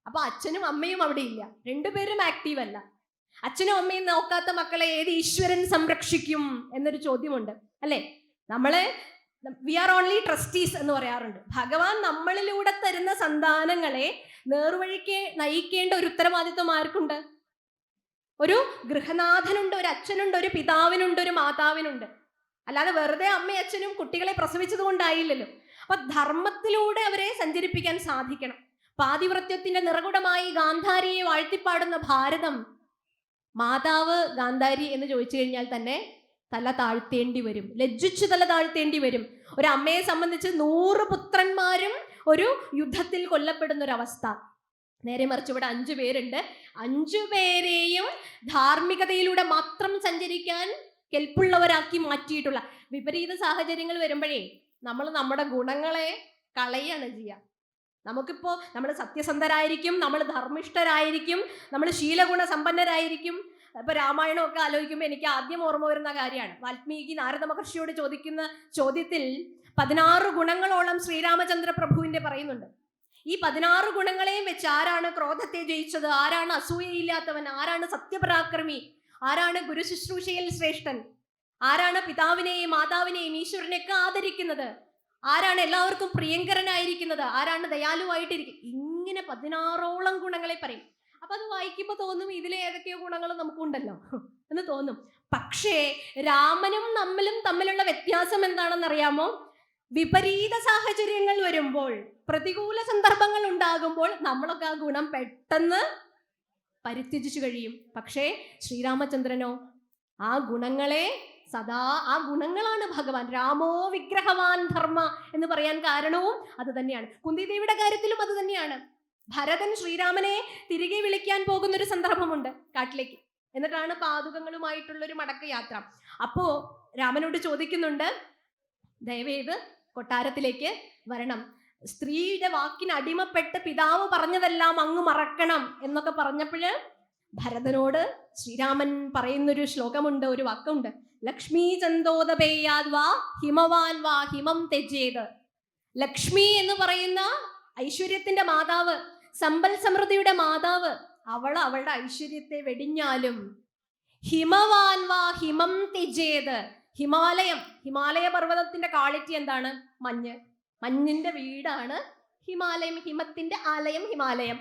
[SPEAKER 1] അപ്പൊ അച്ഛനും അമ്മയും അവിടെ ഇല്ല, രണ്ടുപേരും ആക്റ്റീവ് അല്ല. അച്ഛനും അമ്മയും നോക്കാത്ത മക്കളെ ഏത് ഈശ്വരൻ സംരക്ഷിക്കും എന്നൊരു ചോദ്യമുണ്ട് അല്ലെ. നമ്മളെ വി ആർ ഓൺലി ട്രസ്റ്റീസ് എന്ന് പറയാറുണ്ട്. ഭഗവാൻ നമ്മളിലൂടെ തരുന്ന സന്താനങ്ങളെ നേർവഴിക്ക് നയിക്കേണ്ട ഒരു ഉത്തരവാദിത്വം ആർക്കുണ്ട്? ഒരു ഗൃഹനാഥനുണ്ട്, ഒരു അച്ഛനുണ്ട്, ഒരു പിതാവിനുണ്ട്, ഒരു മാതാവിനുണ്ട്. അല്ലാതെ വെറുതെ അമ്മയും അച്ഛനും കുട്ടികളെ പ്രസവിച്ചത് കൊണ്ടായില്ലല്ലോ. അപ്പൊ ധർമ്മത്തിലൂടെ അവരെ സഞ്ചരിപ്പിക്കാൻ സാധിക്കണം. പാതിവ്രത്യത്തിന്റെ നിറകുടമായി ഗാന്ധാരിയെ വാഴ്ത്തിപ്പാടുന്ന ഭാരതം, മാതാവ് ഗാന്ധാരി എന്ന് ചോദിച്ചു കഴിഞ്ഞാൽ തന്നെ തല താഴ്ത്തേണ്ടി വരും, ലജ്ജിച്ചു തല താഴ്ത്തേണ്ടി വരും. ഒരു അമ്മയെ സംബന്ധിച്ച് 100 പുത്രന്മാരും ഒരു യുദ്ധത്തിൽ കൊല്ലപ്പെടുന്ന ഒരു അവസ്ഥ. നേരെ മറിച്ച് ഇവിടെ 5 പേരുണ്ട്. 5 പേരെയും ധാർമ്മികതയിലൂടെ മാത്രം സഞ്ചരിക്കാൻ കെൽപ്പുള്ളവരാക്കി മാറ്റിയിട്ടുള്ള. വിപരീത സാഹചര്യങ്ങൾ വരുമ്പോഴേ നമ്മൾ നമ്മുടെ ഗുണങ്ങളെ കളയാണ് ചെയ്യുക. നമുക്കിപ്പോ നമ്മൾ സത്യസന്ധരായിരിക്കും, നമ്മൾ ധർമ്മിഷ്ഠരായിരിക്കും, നമ്മൾ ശീലഗുണ സമ്പന്നരായിരിക്കും. ഇപ്പൊ രാമായണമൊക്കെ ആലോചിക്കുമ്പോൾ എനിക്ക് ആദ്യം ഓർമ്മ വരുന്ന കാര്യമാണ്, വാൽമീകി നാരദ മഹർഷിയോട് ചോദിക്കുന്ന ചോദ്യത്തിൽ 16 ഗുണങ്ങളോളം ശ്രീരാമചന്ദ്ര പ്രഭുവിന്റെ പറയുന്നുണ്ട്. ഈ 16 ഗുണങ്ങളെയും വെച്ച് ആരാണ് ക്രോധത്തെ ജയിച്ചത്, ആരാണ് അസൂയയില്ലാത്തവൻ, ആരാണ് സത്യപരാക്രമി, ആരാണ് ഗുരു ശുശ്രൂഷയിൽ ശ്രേഷ്ഠൻ, ആരാണ് പിതാവിനെയും മാതാവിനെയും ഈശ്വരനെയൊക്കെ ആദരിക്കുന്നത്, ആരാണ് എല്ലാവർക്കും പ്രിയങ്കരനായിരിക്കുന്നത്, ആരാണ് ദയാലുവായിട്ടിരിക്കും, ഇങ്ങനെ 16ഓളം ഗുണങ്ങളെ പറയും. അപ്പൊ അത് വായിക്കുമ്പോൾ തോന്നും ഇതിലെ ഏതൊക്കെയോ ഗുണങ്ങൾ നമുക്കുണ്ടല്ലോ എന്ന് തോന്നും. പക്ഷേ രാമനും നമ്മളും തമ്മിലുള്ള വ്യത്യാസം എന്താണെന്നറിയാമോ? വിപരീത സാഹചര്യങ്ങൾ വരുമ്പോൾ, പ്രതികൂല സന്ദർഭങ്ങൾ ഉണ്ടാകുമ്പോൾ നമ്മളൊക്കെ ആ ഗുണം പെട്ടെന്ന് പരിത്യജിച്ചു കഴിയും. പക്ഷേ ശ്രീരാമചന്ദ്രനോ ആ ഗുണങ്ങളെ സദാ, ആ ഗുണങ്ങളാണ് ഭഗവാൻ. രാമോ വിഗ്രഹവാൻ ധർമ്മ എന്ന് പറയാൻ കാരണവും അത് തന്നെയാണ്. കുന്തിദേവിയുടെ കാര്യത്തിലും അത് തന്നെയാണ്. ഭരതൻ ശ്രീരാമനെ തിരികെ വിളിക്കാൻ പോകുന്നൊരു സന്ദർഭമുണ്ട് കാട്ടിലേക്ക്. എന്നിട്ടാണ് പാതുകങ്ങളുമായിട്ടുള്ളൊരു മടക്ക യാത്ര. അപ്പോ രാമനോട് ചോദിക്കുന്നുണ്ട്, ദയവേത് കൊട്ടാരത്തിലേക്ക് വരണം, സ്ത്രീയുടെ വാക്കിന് അടിമപ്പെട്ട് പിതാവ് പറഞ്ഞതെല്ലാം അങ്ങ് മറക്കണം എന്നൊക്കെ പറഞ്ഞപ്പോഴ് ഭരതനോട് ശ്രീരാമൻ പറയുന്നൊരു ശ്ലോകമുണ്ട്, ഒരു വാക്കുണ്ട്, ലക്ഷ്മി ചന്തോദപേയാദ് വാ ഹിമവാൻ വാ ഹിമം തെജേത്. ലക്ഷ്മി എന്ന് പറയുന്ന ഐശ്വര്യത്തിന്റെ മാതാവ്, സമ്പൽ സമൃദ്ധിയുടെ മാതാവ്, അവൾ അവളുടെ ഐശ്വര്യത്തെ വെടിഞ്ഞാലും ഹിമവാൻ വാ ഹിമം തെജേത്. ഹിമാലയം, ഹിമാലയ പർവ്വതത്തിന്റെ ക്വാളിറ്റി എന്താണ്? മഞ്ഞ്. മഞ്ഞിന്റെ വീടാണ് ഹിമാലയം, ഹിമത്തിന്റെ ആലയം ഹിമാലയം.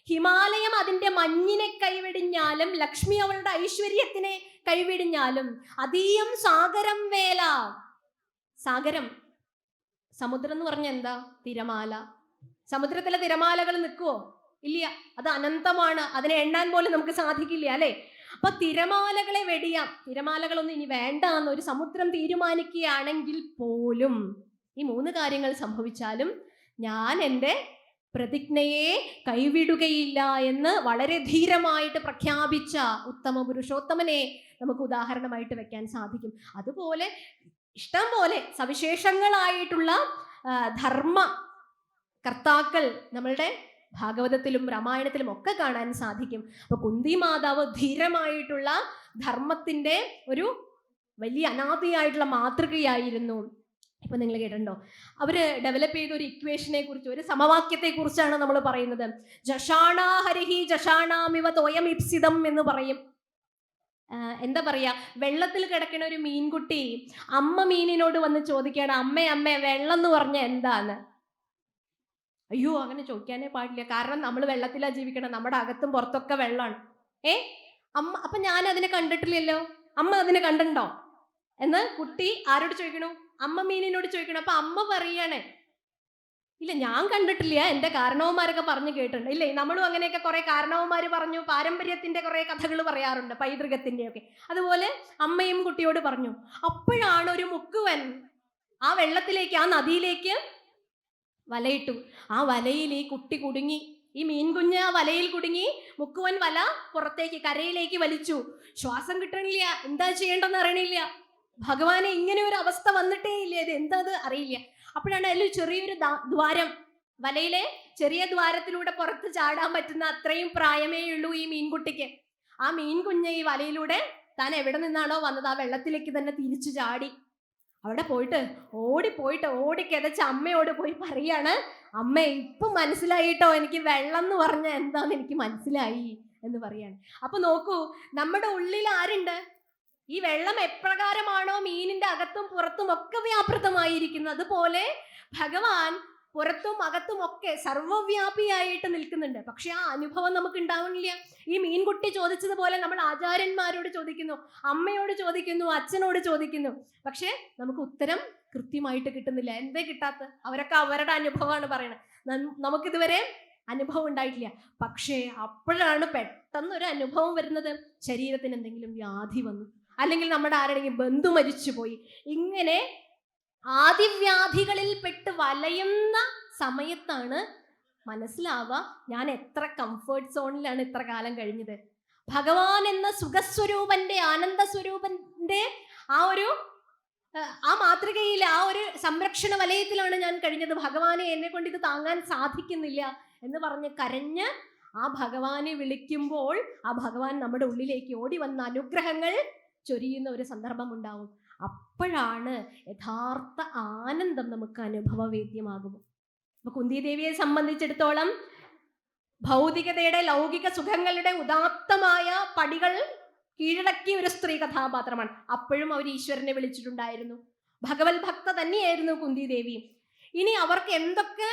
[SPEAKER 1] ഹിമാലയം അതിന്റെ മഞ്ഞിനെ കൈവെടിഞ്ഞാലും, ലക്ഷ്മി അവളുടെ ഐശ്വര്യത്തിനെ കൈവെടിഞ്ഞാലും, അതീയം സാഗരം വേല. സാഗരം, സമുദ്രം എന്ന് പറഞ്ഞ എന്താ? തിരമാല. സമുദ്രത്തിലെ തിരമാലകൾ നിൽക്കുവോ? ഇല്ല, അത് അനന്തമാണ്, അതിനെ എണ്ണാൻ പോലും നമുക്ക് സാധിക്കില്ല അല്ലെ. അപ്പൊ തിരമാലകളെ വെടിയാം, തിരമാലകളൊന്നും ഇനി വേണ്ട എന്ന് ഒരു സമുദ്രം തീരുമാനിക്കുകയാണെങ്കിൽ പോലും, ഈ 3 കാര്യങ്ങൾ സംഭവിച്ചാലും ഞാൻ എൻ്റെ പ്രതിജ്ഞയെ കൈവിടുകയില്ല എന്ന് വളരെ ധീരമായിട്ട് പ്രഖ്യാപിച്ച ഉത്തമ പുരുഷോത്തമനെ നമുക്ക് ഉദാഹരണമായിട്ട് വെക്കാൻ സാധിക്കും. അതുപോലെ ഇഷ്ടം പോലെ സവിശേഷങ്ങളായിട്ടുള്ള ധർമ്മ കർത്താക്കൾ നമ്മളുടെ ഭാഗവതത്തിലും രാമായണത്തിലും ഒക്കെ കാണാൻ സാധിക്കും. അപ്പൊ കുന്തി മാതാവ് ധീരമായിട്ടുള്ള ധർമ്മത്തിന്റെ ഒരു വലിയ അനാദിയായിട്ടുള്ള മാതൃകയായിരുന്നു. ഇപ്പൊ നിങ്ങൾ കേട്ടിട്ടുണ്ടോ, അവര് ഡെവലപ്പ് ചെയ്ത ഒരു ഇക്വേഷനെ കുറിച്ച്, ഒരു സമവാക്യത്തെ കുറിച്ചാണ് നമ്മൾ പറയുന്നത്. ജഷാണാ ഹരിഹി ജഷാണാമിവ തോയം ഇപ്സിതം എന്ന് പറയും. എന്താ പറയാ, വെള്ളത്തിൽ കിടക്കുന്ന ഒരു മീൻകുട്ടി അമ്മ മീനിനോട് വന്ന് ചോദിക്കുകയാണ്, അമ്മേ വെള്ളം എന്ന് പറഞ്ഞ എന്താന്ന്. അയ്യോ, അങ്ങനെ ചോദിക്കാനേ പാടില്ല, കാരണം നമ്മൾ വെള്ളത്തിലാണ് ജീവിക്കണം, നമ്മുടെ അകത്തും പുറത്തൊക്കെ വെള്ളമാണ്. അമ്മ, അപ്പൊ ഞാൻ അതിനെ കണ്ടിട്ടില്ലല്ലോ, അമ്മ അതിനെ കണ്ടിട്ടുണ്ടോ എന്ന് കുട്ടി ആരോട് ചോദിക്കണു? അമ്മ മീനിനോട് ചോദിക്കണം. അപ്പൊ അമ്മ പറയാണ്, ഇല്ല ഞാൻ കണ്ടിട്ടില്ല, എൻ്റെ കാരണവന്മാരൊക്കെ പറഞ്ഞു കേട്ടിട്ടുണ്ട്. ഇല്ലേ, നമ്മളും അങ്ങനെയൊക്കെ കുറെ കാരണവന്മാർ പറഞ്ഞു, പാരമ്പര്യത്തിന്റെ കുറെ കഥകൾ പറയാറുണ്ട്, പൈതൃകത്തിന്റെ ഒക്കെ. അതുപോലെ അമ്മയും കുട്ടിയോട് പറഞ്ഞു. അപ്പോഴാണ് ഒരു മുക്കുവൻ ആ വെള്ളത്തിലേക്ക്, ആ നദിയിലേക്ക് വലയിട്ടു. ആ വലയിൽ ഈ കുട്ടി കുടുങ്ങി, ഈ മീൻകുഞ്ഞ് ആ വലയിൽ കുടുങ്ങി. മുക്കുവൻ വല പുറത്തേക്ക് കരയിലേക്ക് വലിച്ചു. ശ്വാസം കിട്ടണില്ല, എന്താ ചെയ്യേണ്ടെന്ന് അറിയണില്ല. ഭഗവാനെ, ഇങ്ങനെ ഒരു അവസ്ഥ വന്നിട്ടേ ഇല്ല, ഇത് എന്താ അറിയില്ല. അപ്പോഴാണ് അതിൽ ചെറിയൊരു ദ്വാരം, വലയിലെ ചെറിയ ദ്വാരത്തിലൂടെ പുറത്ത് ചാടാൻ പറ്റുന്ന അത്രയും പ്രായമേ ഉള്ളൂ ഈ മീൻകുട്ടിക്ക്. ആ മീൻകുഞ്ഞ് ഈ വലയിലൂടെ താൻ എവിടെ നിന്നാണോ വന്നത് ആ വെള്ളത്തിലേക്ക് തന്നെ തിരിച്ചു ചാടി. അവിടെ പോയിട്ട് ഓടിക്കിതച്ച് അമ്മയോട് പോയി പറയാണ്, അമ്മ ഇപ്പൊ മനസ്സിലായിട്ടോ, എനിക്ക് വെള്ളം എന്ന് പറഞ്ഞ എന്താന്ന് എനിക്ക് മനസ്സിലായി എന്ന് പറയാണ്. അപ്പൊ നോക്കൂ, നമ്മുടെ ഉള്ളിൽ ആരുണ്ട്? ഈ വെള്ളം എപ്രകാരമാണോ മീനിന്റെ അകത്തും പുറത്തും ഒക്കെ വ്യാപൃതമായിരിക്കുന്നത്, അതുപോലെ ഭഗവാൻ പുറത്തും അകത്തും ഒക്കെ സർവ്വവ്യാപിയായിട്ട് നിൽക്കുന്നുണ്ട്. പക്ഷെ ആ അനുഭവം നമുക്ക് ഉണ്ടാവുന്നില്ല. ഈ മീൻകുട്ടി ചോദിച്ചതുപോലെ നമ്മൾ ആചാര്യന്മാരോട് ചോദിക്കുന്നു, അമ്മയോട് ചോദിക്കുന്നു, അച്ഛനോട് ചോദിക്കുന്നു, പക്ഷെ നമുക്ക് ഉത്തരം കൃത്യമായിട്ട് കിട്ടുന്നില്ല. എന്തേ കിട്ടാത്ത? അവരൊക്കെ അവരുടെ അനുഭവമാണ് പറയണത്, നമുക്കിതുവരെ അനുഭവം ഉണ്ടായിട്ടില്ല. പക്ഷേ അപ്പോഴാണ് പെട്ടെന്ന് ഒരു അനുഭവം വരുന്നത്. ശരീരത്തിന് എന്തെങ്കിലും വ്യാധി വന്നു, അല്ലെങ്കിൽ നമ്മുടെ ആരുടെയെങ്കിലും ബന്ധു മരിച്ചുപോയി. ഇങ്ങനെ ആദിവ്യാധികളിൽ പെട്ട് വലയുന്ന സമയത്താണ് മനസ്സിലാവുക, ഞാൻ എത്ര കംഫേർട്ട് സോണിലാണ് ഇത്ര കാലം കഴിഞ്ഞത്. ഭഗവാൻ എന്ന സുഖസ്വരൂപന്റെ, ആനന്ദ സ്വരൂപന്റെ ആ മാതൃകയിൽ, ആ ഒരു സംരക്ഷണ വലയത്തിലാണ് ഞാൻ കഴിഞ്ഞത്. ഭഗവാനെ, എന്നെ കൊണ്ട് ഇത് താങ്ങാൻ സാധിക്കുന്നില്ല എന്ന് പറഞ്ഞ് കരഞ്ഞ് ആ ഭഗവാനെ വിളിക്കുമ്പോൾ ആ ഭഗവാൻ നമ്മുടെ ഉള്ളിലേക്ക് ഓടി വന്ന അനുഗ്രഹങ്ങൾ ചൊരിയുന്ന ഒരു സന്ദർഭം ഉണ്ടാവും. അപ്പോഴാണ് യഥാർത്ഥ ആനന്ദം നമുക്ക് അനുഭവവേദ്യമാകും. അപ്പൊ കുന്തിദേവിയെ സംബന്ധിച്ചിടത്തോളം ഭൗതികതയുടെ, ലൗകിക സുഖങ്ങളുടെ ഉദാത്തമായ പടികൾ കീഴടക്കിയ ഒരു സ്ത്രീ കഥാപാത്രമാണ്. അപ്പോഴും അവർ ഈശ്വരനെ വിളിച്ചിട്ടുണ്ടായിരുന്നു. ഭഗവത് ഭക്ത തന്നെയായിരുന്നു കുന്തിദേവി. ഇനി അവർക്ക് എന്തൊക്കെ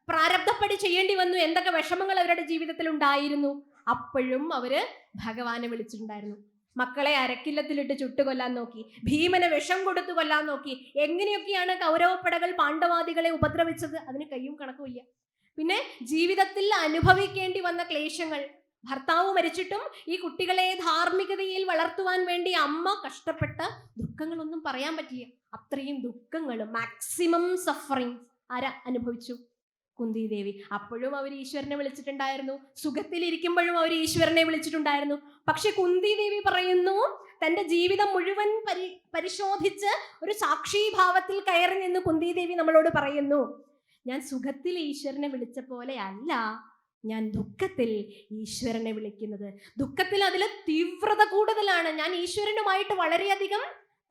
[SPEAKER 1] പ്രാരബ്ധപ്പടി ചെയ്യേണ്ടി വന്നു, എന്തൊക്കെ വിഷമങ്ങൾ അവരുടെ ജീവിതത്തിൽ ഉണ്ടായിരുന്നു, അപ്പോഴും അവര് ഭഗവാനെ വിളിച്ചിട്ടുണ്ടായിരുന്നു. മക്കളെ അരക്കില്ലത്തിലിട്ട് ചുട്ടുകൊല്ലാൻ നോക്കി, ഭീമനെ വിഷം കൊടുത്തു കൊല്ലാൻ നോക്കി. എങ്ങനെയൊക്കെയാണ് കൗരവപ്പടകൾ പാണ്ഡവാദികളെ ഉപദ്രവിച്ചത്, അതിന് കയ്യും കണക്കുമില്ല. പിന്നെ ജീവിതത്തിൽ അനുഭവിക്കേണ്ടി വന്ന ക്ലേശങ്ങൾ, ഭർത്താവ് മരിച്ചിട്ടും ഈ കുട്ടികളെ ധാർമ്മികതയിൽ വളർത്തുവാൻ വേണ്ടി അമ്മ കഷ്ടപ്പെട്ട ദുഃഖങ്ങളൊന്നും പറയാൻ പറ്റില്ല. അത്രയും ദുഃഖങ്ങൾ, മാക്സിമം സഫറിങ് ആരാ അനുഭവിച്ചു? കുന്തിദേവി. അപ്പോഴും അവർ ഈശ്വരനെ വിളിച്ചിട്ടുണ്ടായിരുന്നു. സുഖത്തിലിരിക്കുമ്പോഴും അവർ ഈശ്വരനെ വിളിച്ചിട്ടുണ്ടായിരുന്നു. പക്ഷെ കുന്തിദേവി പറയുന്നു, തൻ്റെ ജീവിതം മുഴുവൻ പരിശോധിച്ച് ഒരു സാക്ഷീഭാവത്തിൽ കയറി നിന്ന് കുന്തിദേവി നമ്മളോട് പറയുന്നു, ഞാൻ സുഖത്തിൽ ഈശ്വരനെ വിളിച്ച പോലെ അല്ല ഞാൻ ദുഃഖത്തിൽ ഈശ്വരനെ വിളിക്കുന്നത്. ദുഃഖത്തിൽ അതിൽ തീവ്രത കൂടുതലാണ്. ഞാൻ ഈശ്വരനുമായിട്ട് വളരെയധികം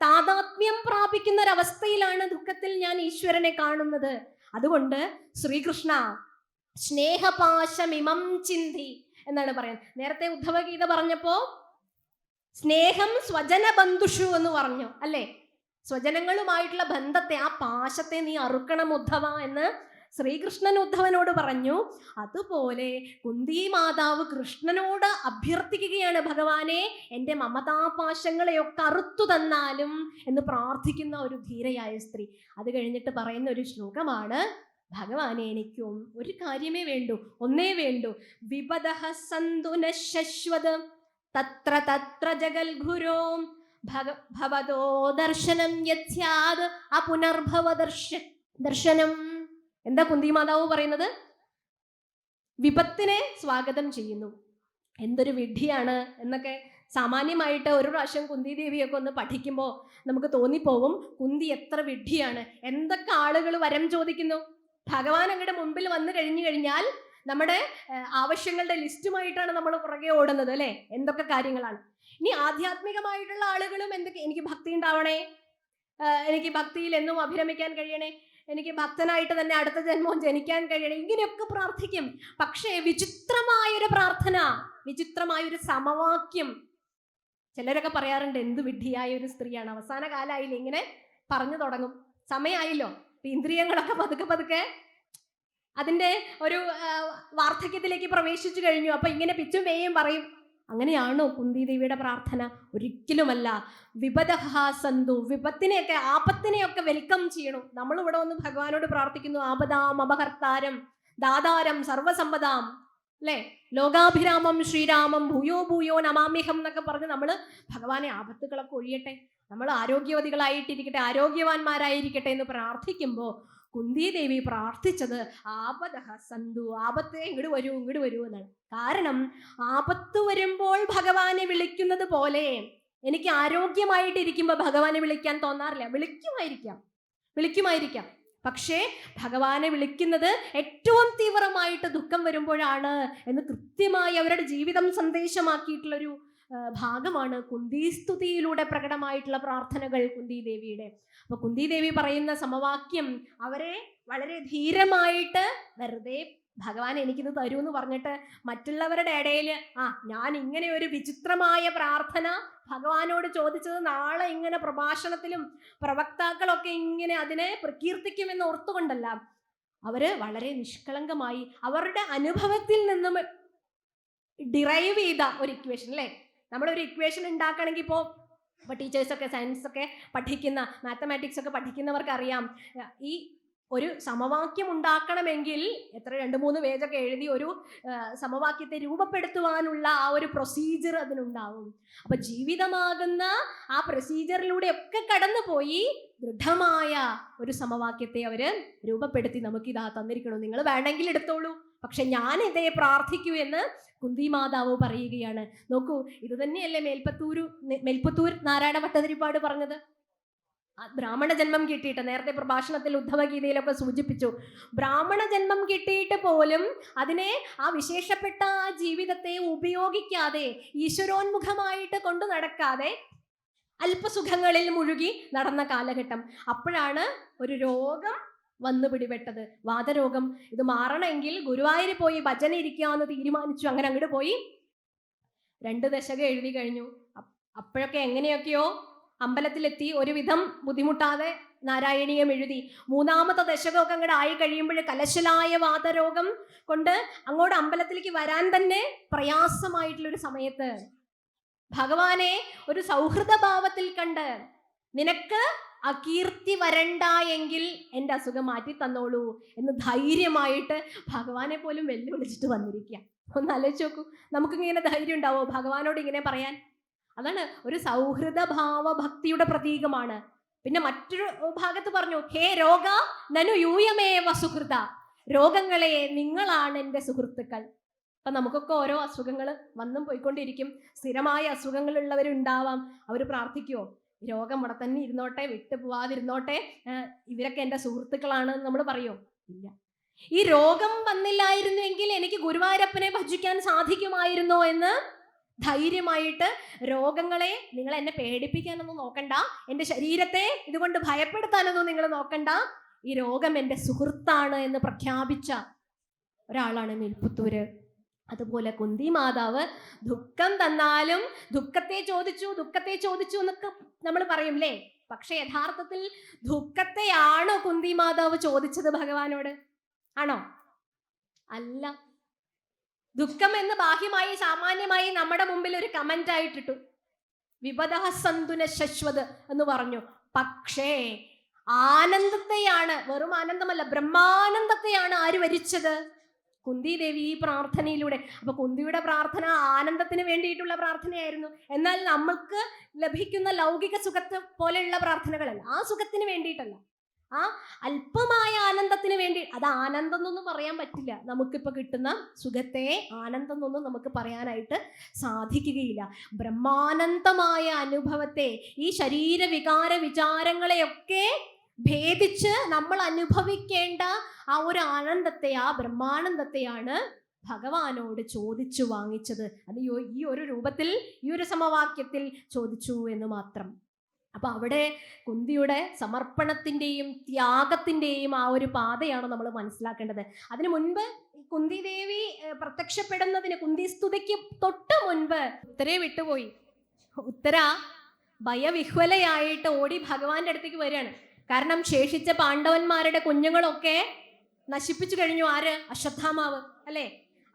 [SPEAKER 1] താതാത്മ്യം പ്രാപിക്കുന്ന ഒരവസ്ഥയിലാണ് ദുഃഖത്തിൽ ഞാൻ ഈശ്വരനെ കാണുന്നത്. അതുകൊണ്ട് ശ്രീകൃഷ്ണ സ്നേഹപാശമിമം ചിന്തി എന്നാണ് പറയുന്നത്. നേരത്തെ ഉദ്ധവഗീത പറഞ്ഞപ്പോ സ്നേഹം സ്വജന ബന്ധുഷു എന്ന് പറഞ്ഞു അല്ലേ? സ്വജനങ്ങളുമായിട്ടുള്ള ബന്ധത്തെ, ആ പാശത്തെ നീ അറുക്കണം ഉദ്ധവ എന്ന് ശ്രീകൃഷ്ണൻ ഉദ്ധവനോട് പറഞ്ഞു. അതുപോലെ കുന്തി മാതാവ് കൃഷ്ണനോട് അഭ്യർത്ഥിക്കുകയാണ്, ഭഗവാനെ എൻ്റെ മമതാപാശങ്ങളെയൊക്കെ അറുത്തു തന്നാലും എന്ന് പ്രാർത്ഥിക്കുന്ന ഒരു ധീരയായ സ്ത്രീ. അത് കഴിഞ്ഞിട്ട് പറയുന്ന ഒരു ശ്ലോകമാണ്, ഭഗവാനെ എനിക്കും ഒരു കാര്യമേ വേണ്ടൂ, ഒന്നേ വേണ്ടൂ, വിപദഃ സന്തു ന ശശ്വത് തത്ര തത്ര ജഗൽഗുരോ ഭവതോ ദർശനം യസ്യാത് അപുനർഭവ ദർശനം. എന്താ കുന്തി മാതാവ് പറയുന്നത്? വിപത്തിനെ സ്വാഗതം ചെയ്യുന്നു. എന്തൊരു വിഡ്ഢിയാണ് എന്നൊക്കെ സാമാന്യമായിട്ട് ഒരു പ്രാവശ്യം കുന്തി ദേവിയൊക്കെ ഒന്ന് പഠിക്കുമ്പോൾ നമുക്ക് തോന്നിപ്പോവും, കുന്തി എത്ര വിഡ്ഢിയാണ്. എന്തൊക്കെ ആളുകൾ വരം ചോദിക്കുന്നു. ഭഗവാൻ അങ്ങയുടെ മുമ്പിൽ വന്നു കഴിഞ്ഞാൽ നമ്മുടെ ആവശ്യങ്ങളുടെ ലിസ്റ്റുമായിട്ടാണ് നമ്മൾ പുറകെ ഓടുന്നത് അല്ലേ? എന്തൊക്കെ കാര്യങ്ങളാണ്. ഇനി ആധ്യാത്മികമായിട്ടുള്ള ആളുകളും എന്തൊക്കെ, എനിക്ക് ഭക്തി ഉണ്ടാവണേ, എനിക്ക് ഭക്തിയിൽ എന്നും അഭിരമിക്കാൻ കഴിയണേ, എനിക്ക് ഭക്തനായിട്ട് തന്നെ അടുത്ത ജന്മവും ജനിക്കാൻ കഴിയണേ, ഇങ്ങനെയൊക്കെ പ്രാർത്ഥിക്കും. പക്ഷേ വിചിത്രമായൊരു പ്രാർത്ഥന, വിചിത്രമായൊരു സമവാക്യം. ചിലരൊക്കെ പറയാറുണ്ട് എന്ത് വിഡ്ഢിയായ ഒരു സ്ത്രീയാണ്, അവസാന കാലമായില്ലേ ഇങ്ങനെ പറഞ്ഞു തുടങ്ങും, സമയമായല്ലോ, ഇന്ദ്രിയങ്ങളൊക്കെ പതുക്കെ പതുക്കെ അതിൻ്റെ ഒരു വാർദ്ധക്യത്തിലേക്ക് പ്രവേശിച്ചു കഴിഞ്ഞു, അപ്പൊ ഇങ്ങനെ പിച്ചും വേയും പറയും. അങ്ങനെയാണോ കുന്തി ദേവിയുടെ പ്രാർത്ഥന? ഒരിക്കലുമല്ല. വിപദഹ സന്തു, വിപത്തിനെയൊക്കെ ആപത്തിനെയൊക്കെ വെൽക്കം ചെയ്യണം. നമ്മളിവിടെ വന്ന് ഭഗവാനോട് പ്രാർത്ഥിക്കുന്നു, ആപദാം അപഹർത്താരം ദാതാരം സർവസമ്പദാം, അല്ലേ, ലോകാഭിരാമം ശ്രീരാമം ഭൂയോ ഭൂയോ നമാമ്യഹം എന്നൊക്കെ പറഞ്ഞ് നമ്മൾ ഭഗവാനെ ആപത്തുകളൊക്കെ ഒഴിയട്ടെ, നമ്മൾ ആരോഗ്യവതികളായിട്ടിരിക്കട്ടെ, ആരോഗ്യവാന്മാരായിരിക്കട്ടെ എന്ന് പ്രാർത്ഥിക്കുമ്പോൾ കുന്തി ദേവി പ്രാർത്ഥിച്ചത് ആപദഹ സന്തു, ആപത്തെ ഇങ്ങോട്ട് വരൂ ഇങ്ങോട്ട് വരൂ എന്നാണ്. കാരണം ആപത്ത് വരുമ്പോൾ ഭഗവാനെ വിളിക്കുന്നത് പോലെ എനിക്ക് ആരോഗ്യമായിട്ടിരിക്കുമ്പോൾ ഭഗവാനെ വിളിക്കാൻ തോന്നാറില്ല. വിളിക്കുമായിരിക്കാം, പക്ഷേ ഭഗവാനെ വിളിക്കുന്നത് ഏറ്റവും തീവ്രമായിട്ട് ദുഃഖം വരുമ്പോഴാണ് എന്ന് കൃത്യമായി അവരുടെ ജീവിതം സന്ദേശമാക്കിയിട്ടുള്ളൊരു ഭാഗമാണ് കുന്തിസ്തുതിയിലൂടെ പ്രകടമായിട്ടുള്ള പ്രാർത്ഥനകൾ കുന്തി ദേവിയുടെ. അപ്പൊ കുന്തി ദേവി പറയുന്ന സമവാക്യം അവരെ വളരെ ധീരമായിട്ട്, വെറുതെ ഭഗവാൻ എനിക്കിത് തരൂ എന്ന് പറഞ്ഞിട്ട് മറ്റുള്ളവരുടെ ഇടയിൽ ഞാൻ ഇങ്ങനെ ഒരു വിചിത്രമായ പ്രാർത്ഥന ഭഗവാനോട് ചോദിച്ചത് നാളെ ഇങ്ങനെ പ്രഭാഷണത്തിലും പ്രവക്താക്കളൊക്കെ ഇങ്ങനെ അതിനെ പ്രകീർത്തിക്കുമെന്ന് ഓർത്തുകൊണ്ടല്ല, അവര് വളരെ നിഷ്കളങ്കമായി അവരുടെ അനുഭവത്തിൽ നിന്നും ഡിറൈവ് ചെയ്ത ഒരു ഇക്വേഷൻ, അല്ലേ, നമ്മളൊരു ഇക്വേഷൻ ഉണ്ടാക്കണമെങ്കിൽ ഇപ്പോൾ ടീച്ചേഴ്സൊക്കെ സയൻസൊക്കെ പഠിക്കുന്ന, മാത്തമാറ്റിക്സ് ഒക്കെ പഠിക്കുന്നവർക്ക് അറിയാം, ഈ ഒരു സമവാക്യം ഉണ്ടാക്കണമെങ്കിൽ എത്ര 2-3 പേജൊക്കെ എഴുതി ഒരു സമവാക്യത്തെ രൂപപ്പെടുത്തുവാനുള്ള ആ ഒരു പ്രൊസീജിയർ അതിനുണ്ടാവും. അപ്പൊ ജീവിതമാകുന്ന ആ പ്രൊസീജിയറിലൂടെ ഒക്കെ കടന്നുപോയി ദൃഢമായ ഒരു സമവാക്യത്തെ അവര് രൂപപ്പെടുത്തി നമുക്കിതാ തന്നിരിക്കണം, നിങ്ങൾ വേണമെങ്കിൽ എടുത്തോളൂ, പക്ഷെ ഞാൻ ഇതേ പ്രാർത്ഥിക്കൂ എന്ന് കുന്തി മാതാവ് പറയുകയാണ്. നോക്കൂ, ഇത് തന്നെയല്ലേ മേൽപ്പത്തൂർ നാരായണ ഭട്ടതിരിപ്പാട് പറഞ്ഞത്. ബ്രാഹ്മണ ജന്മം കിട്ടിയിട്ട്, നേരത്തെ പ്രഭാഷണത്തിൽ ഉദ്ധവഗീതയിലൊക്കെ സൂചിപ്പിച്ചു, ബ്രാഹ്മണ ജന്മം കിട്ടിയിട്ട് പോലും അതിനെ ആ വിശേഷപ്പെട്ട ആ ജീവിതത്തെ ഉപയോഗിക്കാതെ, ഈശ്വരോന്മുഖമായിട്ട് കൊണ്ടു നടക്കാതെ അല്പസുഖങ്ങളിൽ മുഴുകി നടന്ന കാലഘട്ടം. അപ്പോഴാണ് ഒരു രോഗം വന്നു പിടിപെട്ടത്, വാതരോഗം. ഇത് മാറണമെങ്കിൽ ഗുരുവായൂർ പോയി ഭജന ഇരിക്കാമെന്ന് തീരുമാനിച്ചു. അങ്ങനെ അങ്ങോട്ട് പോയി 2 ദശകം എഴുതി കഴിഞ്ഞു. അപ്പോഴൊക്കെ എങ്ങനെയൊക്കെയോ അമ്പലത്തിലെത്തി, ഒരുവിധം ബുദ്ധിമുട്ടാതെ നാരായണീയം എഴുതി. 3-ാമത്തെ ദശകമൊക്കെ അങ്ങോട്ട് ആയി കഴിയുമ്പോൾ കലശലായ വാതരോഗം കൊണ്ട് അങ്ങോട്ട് അമ്പലത്തിലേക്ക് വരാൻ തന്നെ പ്രയാസമായിട്ടുള്ളൊരു സമയത്ത് ഭഗവാനെ ഒരു സൗഹൃദ ഭാവത്തിൽ കണ്ട്, നിനക്ക് അകീർത്തി വരണ്ട എങ്കിൽ എൻ്റെ അസുഖം മാറ്റി തന്നോളൂ എന്ന് ധൈര്യമായിട്ട് ഭഗവാനെ പോലും വെല്ലുവിളിച്ചിട്ട് വന്നിരിക്കുക. ഒന്ന് ആലോചിച്ച് നോക്കൂ, നമുക്കിങ്ങനെ ധൈര്യം ഉണ്ടാവോ ഭഗവാനോട് ഇങ്ങനെ പറയാൻ? അതാണ് ഒരു സൗഹൃദ ഭാവ ഭക്തിയുടെ പ്രതീകമാണ്. പിന്നെ മറ്റൊരു ഭാഗത്ത് പറഞ്ഞു, ഹേ രോഗ നനു യൂയമേവ സുഹൃത, രോഗങ്ങളെ നിങ്ങളാണ് എൻ്റെ സുഹൃത്തുക്കൾ. അപ്പൊ നമുക്കൊക്കെ ഓരോ അസുഖങ്ങൾ വന്നും പോയിക്കൊണ്ടിരിക്കും. സ്ഥിരമായ അസുഖങ്ങളുള്ളവരുണ്ടാവാം. അവർ പ്രാർത്ഥിക്കുവോ, രോഗം ഇവിടെ തന്നെ ഇരുന്നോട്ടെ, വിട്ടു പോവാതിരുന്നോട്ടെ, ഇവരൊക്കെ എൻ്റെ സുഹൃത്തുക്കളാണ് നമ്മൾ പറയോ? ഇല്ല. ഈ രോഗം വന്നില്ലായിരുന്നുവെങ്കിൽ എനിക്ക് ഗുരുവായൂരപ്പനെ ഭജിക്കാൻ സാധിക്കുമായിരുന്നോ എന്ന് ധൈര്യമായിട്ട്, രോഗങ്ങളെ നിങ്ങൾ എന്നെ പേടിപ്പിക്കാനൊന്നും നോക്കണ്ട, എൻ്റെ ശരീരത്തെ ഇതുകൊണ്ട് ഭയപ്പെടുത്താനൊന്നും നിങ്ങൾ നോക്കണ്ട, ഈ രോഗം എൻ്റെ സുഹൃത്താണ് എന്ന് പ്രഖ്യാപിച്ച ഒരാളാണ് മേൽപ്പത്തൂര്. അതുപോലെ കുന്തി മാതാവ് ദുഃഖം തന്നാലും ദുഃഖത്തെ ചോദിച്ചു എന്നൊക്കെ നമ്മൾ പറയും, അല്ലേ? പക്ഷെ യഥാർത്ഥത്തിൽ ദുഃഖത്തെയാണോ കുന്തി മാതാവ് ചോദിച്ചത് ഭഗവാനോട്? ആണോ? അല്ല. ദുഃഖം എന്ന് ബാഹ്യമായി സാമാന്യമായി നമ്മുടെ മുമ്പിൽ ഒരു കമന്റ് ആയിട്ടിട്ടു, വിപദഃ സന്തുന ശശ്വത് എന്ന് പറഞ്ഞു. പക്ഷേ ആനന്ദത്തെയാണ്, വെറും ആനന്ദമല്ല, ബ്രഹ്മാനന്ദത്തെയാണ് ആര് വരിച്ചത്? കുന്തി ദേവി ഈ പ്രാർത്ഥനയിലൂടെ. അപ്പൊ കുന്തിയുടെ പ്രാർത്ഥന ആനന്ദത്തിന് വേണ്ടിയിട്ടുള്ള പ്രാർത്ഥനയായിരുന്നു. എന്നാൽ നമ്മൾക്ക് ലഭിക്കുന്ന ലൗകിക സുഖത്തെ പോലെയുള്ള പ്രാർത്ഥനകളല്ല, ആ സുഖത്തിന് വേണ്ടിയിട്ടല്ല, ആ അല്പമായ ആനന്ദത്തിന് വേണ്ടി. അത് ആനന്ദം എന്നൊന്നും പറയാൻ പറ്റില്ല. നമുക്കിപ്പോൾ കിട്ടുന്ന സുഖത്തെ ആനന്ദം എന്നൊന്നും നമുക്ക് പറയാനായിട്ട് സാധിക്കുകയില്ല. ബ്രഹ്മാനന്ദമായ അനുഭവത്തെ, ഈ ശരീര വികാര വിചാരങ്ങളെയൊക്കെ ഭേദിച്ച് നമ്മൾ അനുഭവിക്കേണ്ട ആ ഒരു ആനന്ദത്തെ, ആ ബ്രഹ്മാനന്ദത്തെയാണ് ഭഗവാനോട് ചോദിച്ചു വാങ്ങിച്ചത്. അത് ഈ ഒരു രൂപത്തിൽ, ഈ ഒരു സമവാക്യത്തിൽ ചോദിച്ചു എന്ന് മാത്രം. അപ്പൊ അവിടെ കുന്തിയുടെ സമർപ്പണത്തിന്റെയും ത്യാഗത്തിന്റെയും ആ ഒരു പാതയാണ് നമ്മൾ മനസ്സിലാക്കേണ്ടത്. അതിനു മുൻപ് കുന്തി ദേവി പ്രത്യക്ഷപ്പെടുന്നതിന്, കുന്തി സ്തുതിക്ക് തൊട്ട് മുൻപ് ഉത്തരയെ വിട്ടുപോയി. ഉത്തര ഭയവിഹ്വലയായിട്ട് ഓടി ഭഗവാന്റെ അടുത്തേക്ക് വരികയാണ്. കാരണം ശേഷിച്ച പാണ്ഡവന്മാരുടെ കുഞ്ഞുങ്ങളൊക്കെ നശിപ്പിച്ചു കഴിഞ്ഞു. ആര്? അശ്വത്ഥാമാവ് അല്ലേ?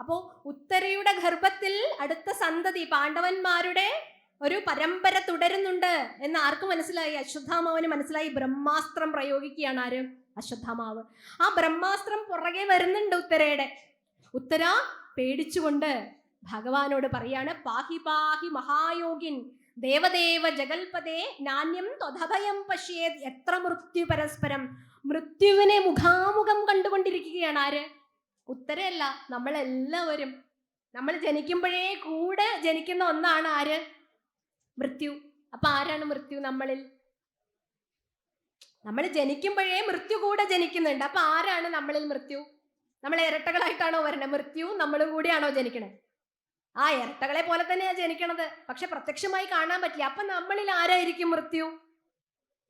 [SPEAKER 1] അപ്പോ ഉത്തരയുടെ ഗർഭത്തിൽ അടുത്ത സന്തതി, പാണ്ഡവന്മാരുടെ ഒരു പരമ്പര തുടരുന്നുണ്ട് എന്ന് ആർക്ക് മനസ്സിലായി? അശ്വത്ഥാമാവിന് മനസ്സിലായി. ബ്രഹ്മാസ്ത്രം പ്രയോഗിക്കുകയാണ്. ആര്? അശ്വത്ഥാമാവ്. ആ ബ്രഹ്മാസ്ത്രം പുറകെ വരുന്നുണ്ട് ഉത്തരയുടെ. ഉത്തര പേടിച്ചുകൊണ്ട് ഭഗവാനോട് പറയാണ്, പാഹി പാഹി മഹായോഗിൻ ദേവദേവ ജഗൽപദേ നാണ്യം ത്വദഭയം പശ്യേത്. എത്ര മൃത്യു പരസ്പരം. മൃത്യുവിനെ മുഖാമുഖം കണ്ടുകൊണ്ടിരിക്കുകയാണ്. ആര്? ഉത്തരയല്ല, നമ്മളെല്ലാവരും. നമ്മൾ ജനിക്കുമ്പോഴേ കൂടെ ജനിക്കുന്ന ഒന്നാണ് ആര്? മൃത്യു. അപ്പൊ ആരാണ് മൃത്യു നമ്മളിൽ? നമ്മൾ ജനിക്കുമ്പോഴേ മൃത്യു കൂടെ ജനിക്കുന്നുണ്ട്. അപ്പൊ ആരാണ് നമ്മളിൽ മൃത്യു? നമ്മൾ ഇരട്ടകളായിട്ടാണോ വരുന്നത്? മൃത്യു നമ്മളും കൂടിയാണോ ജനിക്കണേ? ആ ഇരട്ടകളെ പോലെ തന്നെയാ ജനിക്കണത്, പക്ഷെ പ്രത്യക്ഷമായി കാണാൻ പറ്റില്ല. അപ്പൊ നമ്മളിൽ ആരായിരിക്കും മൃത്യു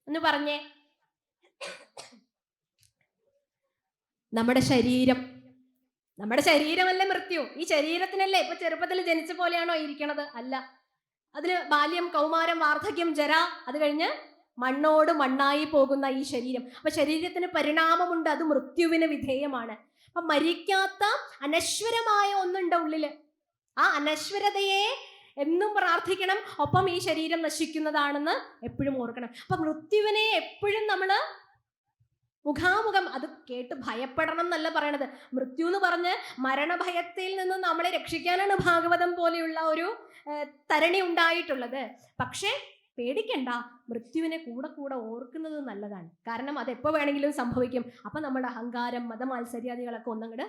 [SPEAKER 1] എന്ന് പറഞ്ഞേ? നമ്മുടെ ശരീരം. നമ്മുടെ ശരീരമല്ലേ മൃത്യു. ഈ ശരീരത്തിനല്ലേ ഇപ്പൊ ചെറുപ്പത്തിൽ ജനിച്ച പോലെയാണോ ഇരിക്കണത്? അല്ല. അതിന് ബാല്യം, കൗമാരം, വാർദ്ധക്യം, ജര, അത് കഴിഞ്ഞ് മണ്ണോട് മണ്ണായി പോകുന്ന ഈ ശരീരം. അപ്പൊ ശരീരത്തിന് പരിണാമമുണ്ട്, അത് മൃത്യുവിന് വിധേയമാണ്. അപ്പൊ മരിക്കാത്ത അനശ്വരമായ ഒന്നുണ്ട് ഉള്ളില്. ആ അനശ്വരതയെ എന്നും പ്രാർത്ഥിക്കണം. ഒപ്പം ഈ ശരീരം നശിക്കുന്നതാണെന്ന് എപ്പോഴും ഓർക്കണം. അപ്പൊ മൃത്യുവിനെ എപ്പോഴും നമ്മള് മുഖാമുഖം, അത് കേട്ട് ഭയപ്പെടണം എന്നല്ല പറയണത്. മൃത്യു എന്ന് പറഞ്ഞ് മരണഭയത്തിൽ നിന്ന് നമ്മളെ രക്ഷിക്കാനാണ് ഭാഗവതം പോലെയുള്ള ഒരു തരണി ഉണ്ടായിട്ടുള്ളത്. പക്ഷേ പേടിക്കണ്ട, മൃത്യുവിനെ കൂടെ കൂടെ ഓർക്കുന്നത് നല്ലതാണ്. കാരണം അത് എപ്പോൾ വേണമെങ്കിലും സംഭവിക്കും. അപ്പൊ നമ്മുടെ അഹങ്കാരം, മതമാത്സര്യാദികളൊക്കെ ഒന്നങ്ങട്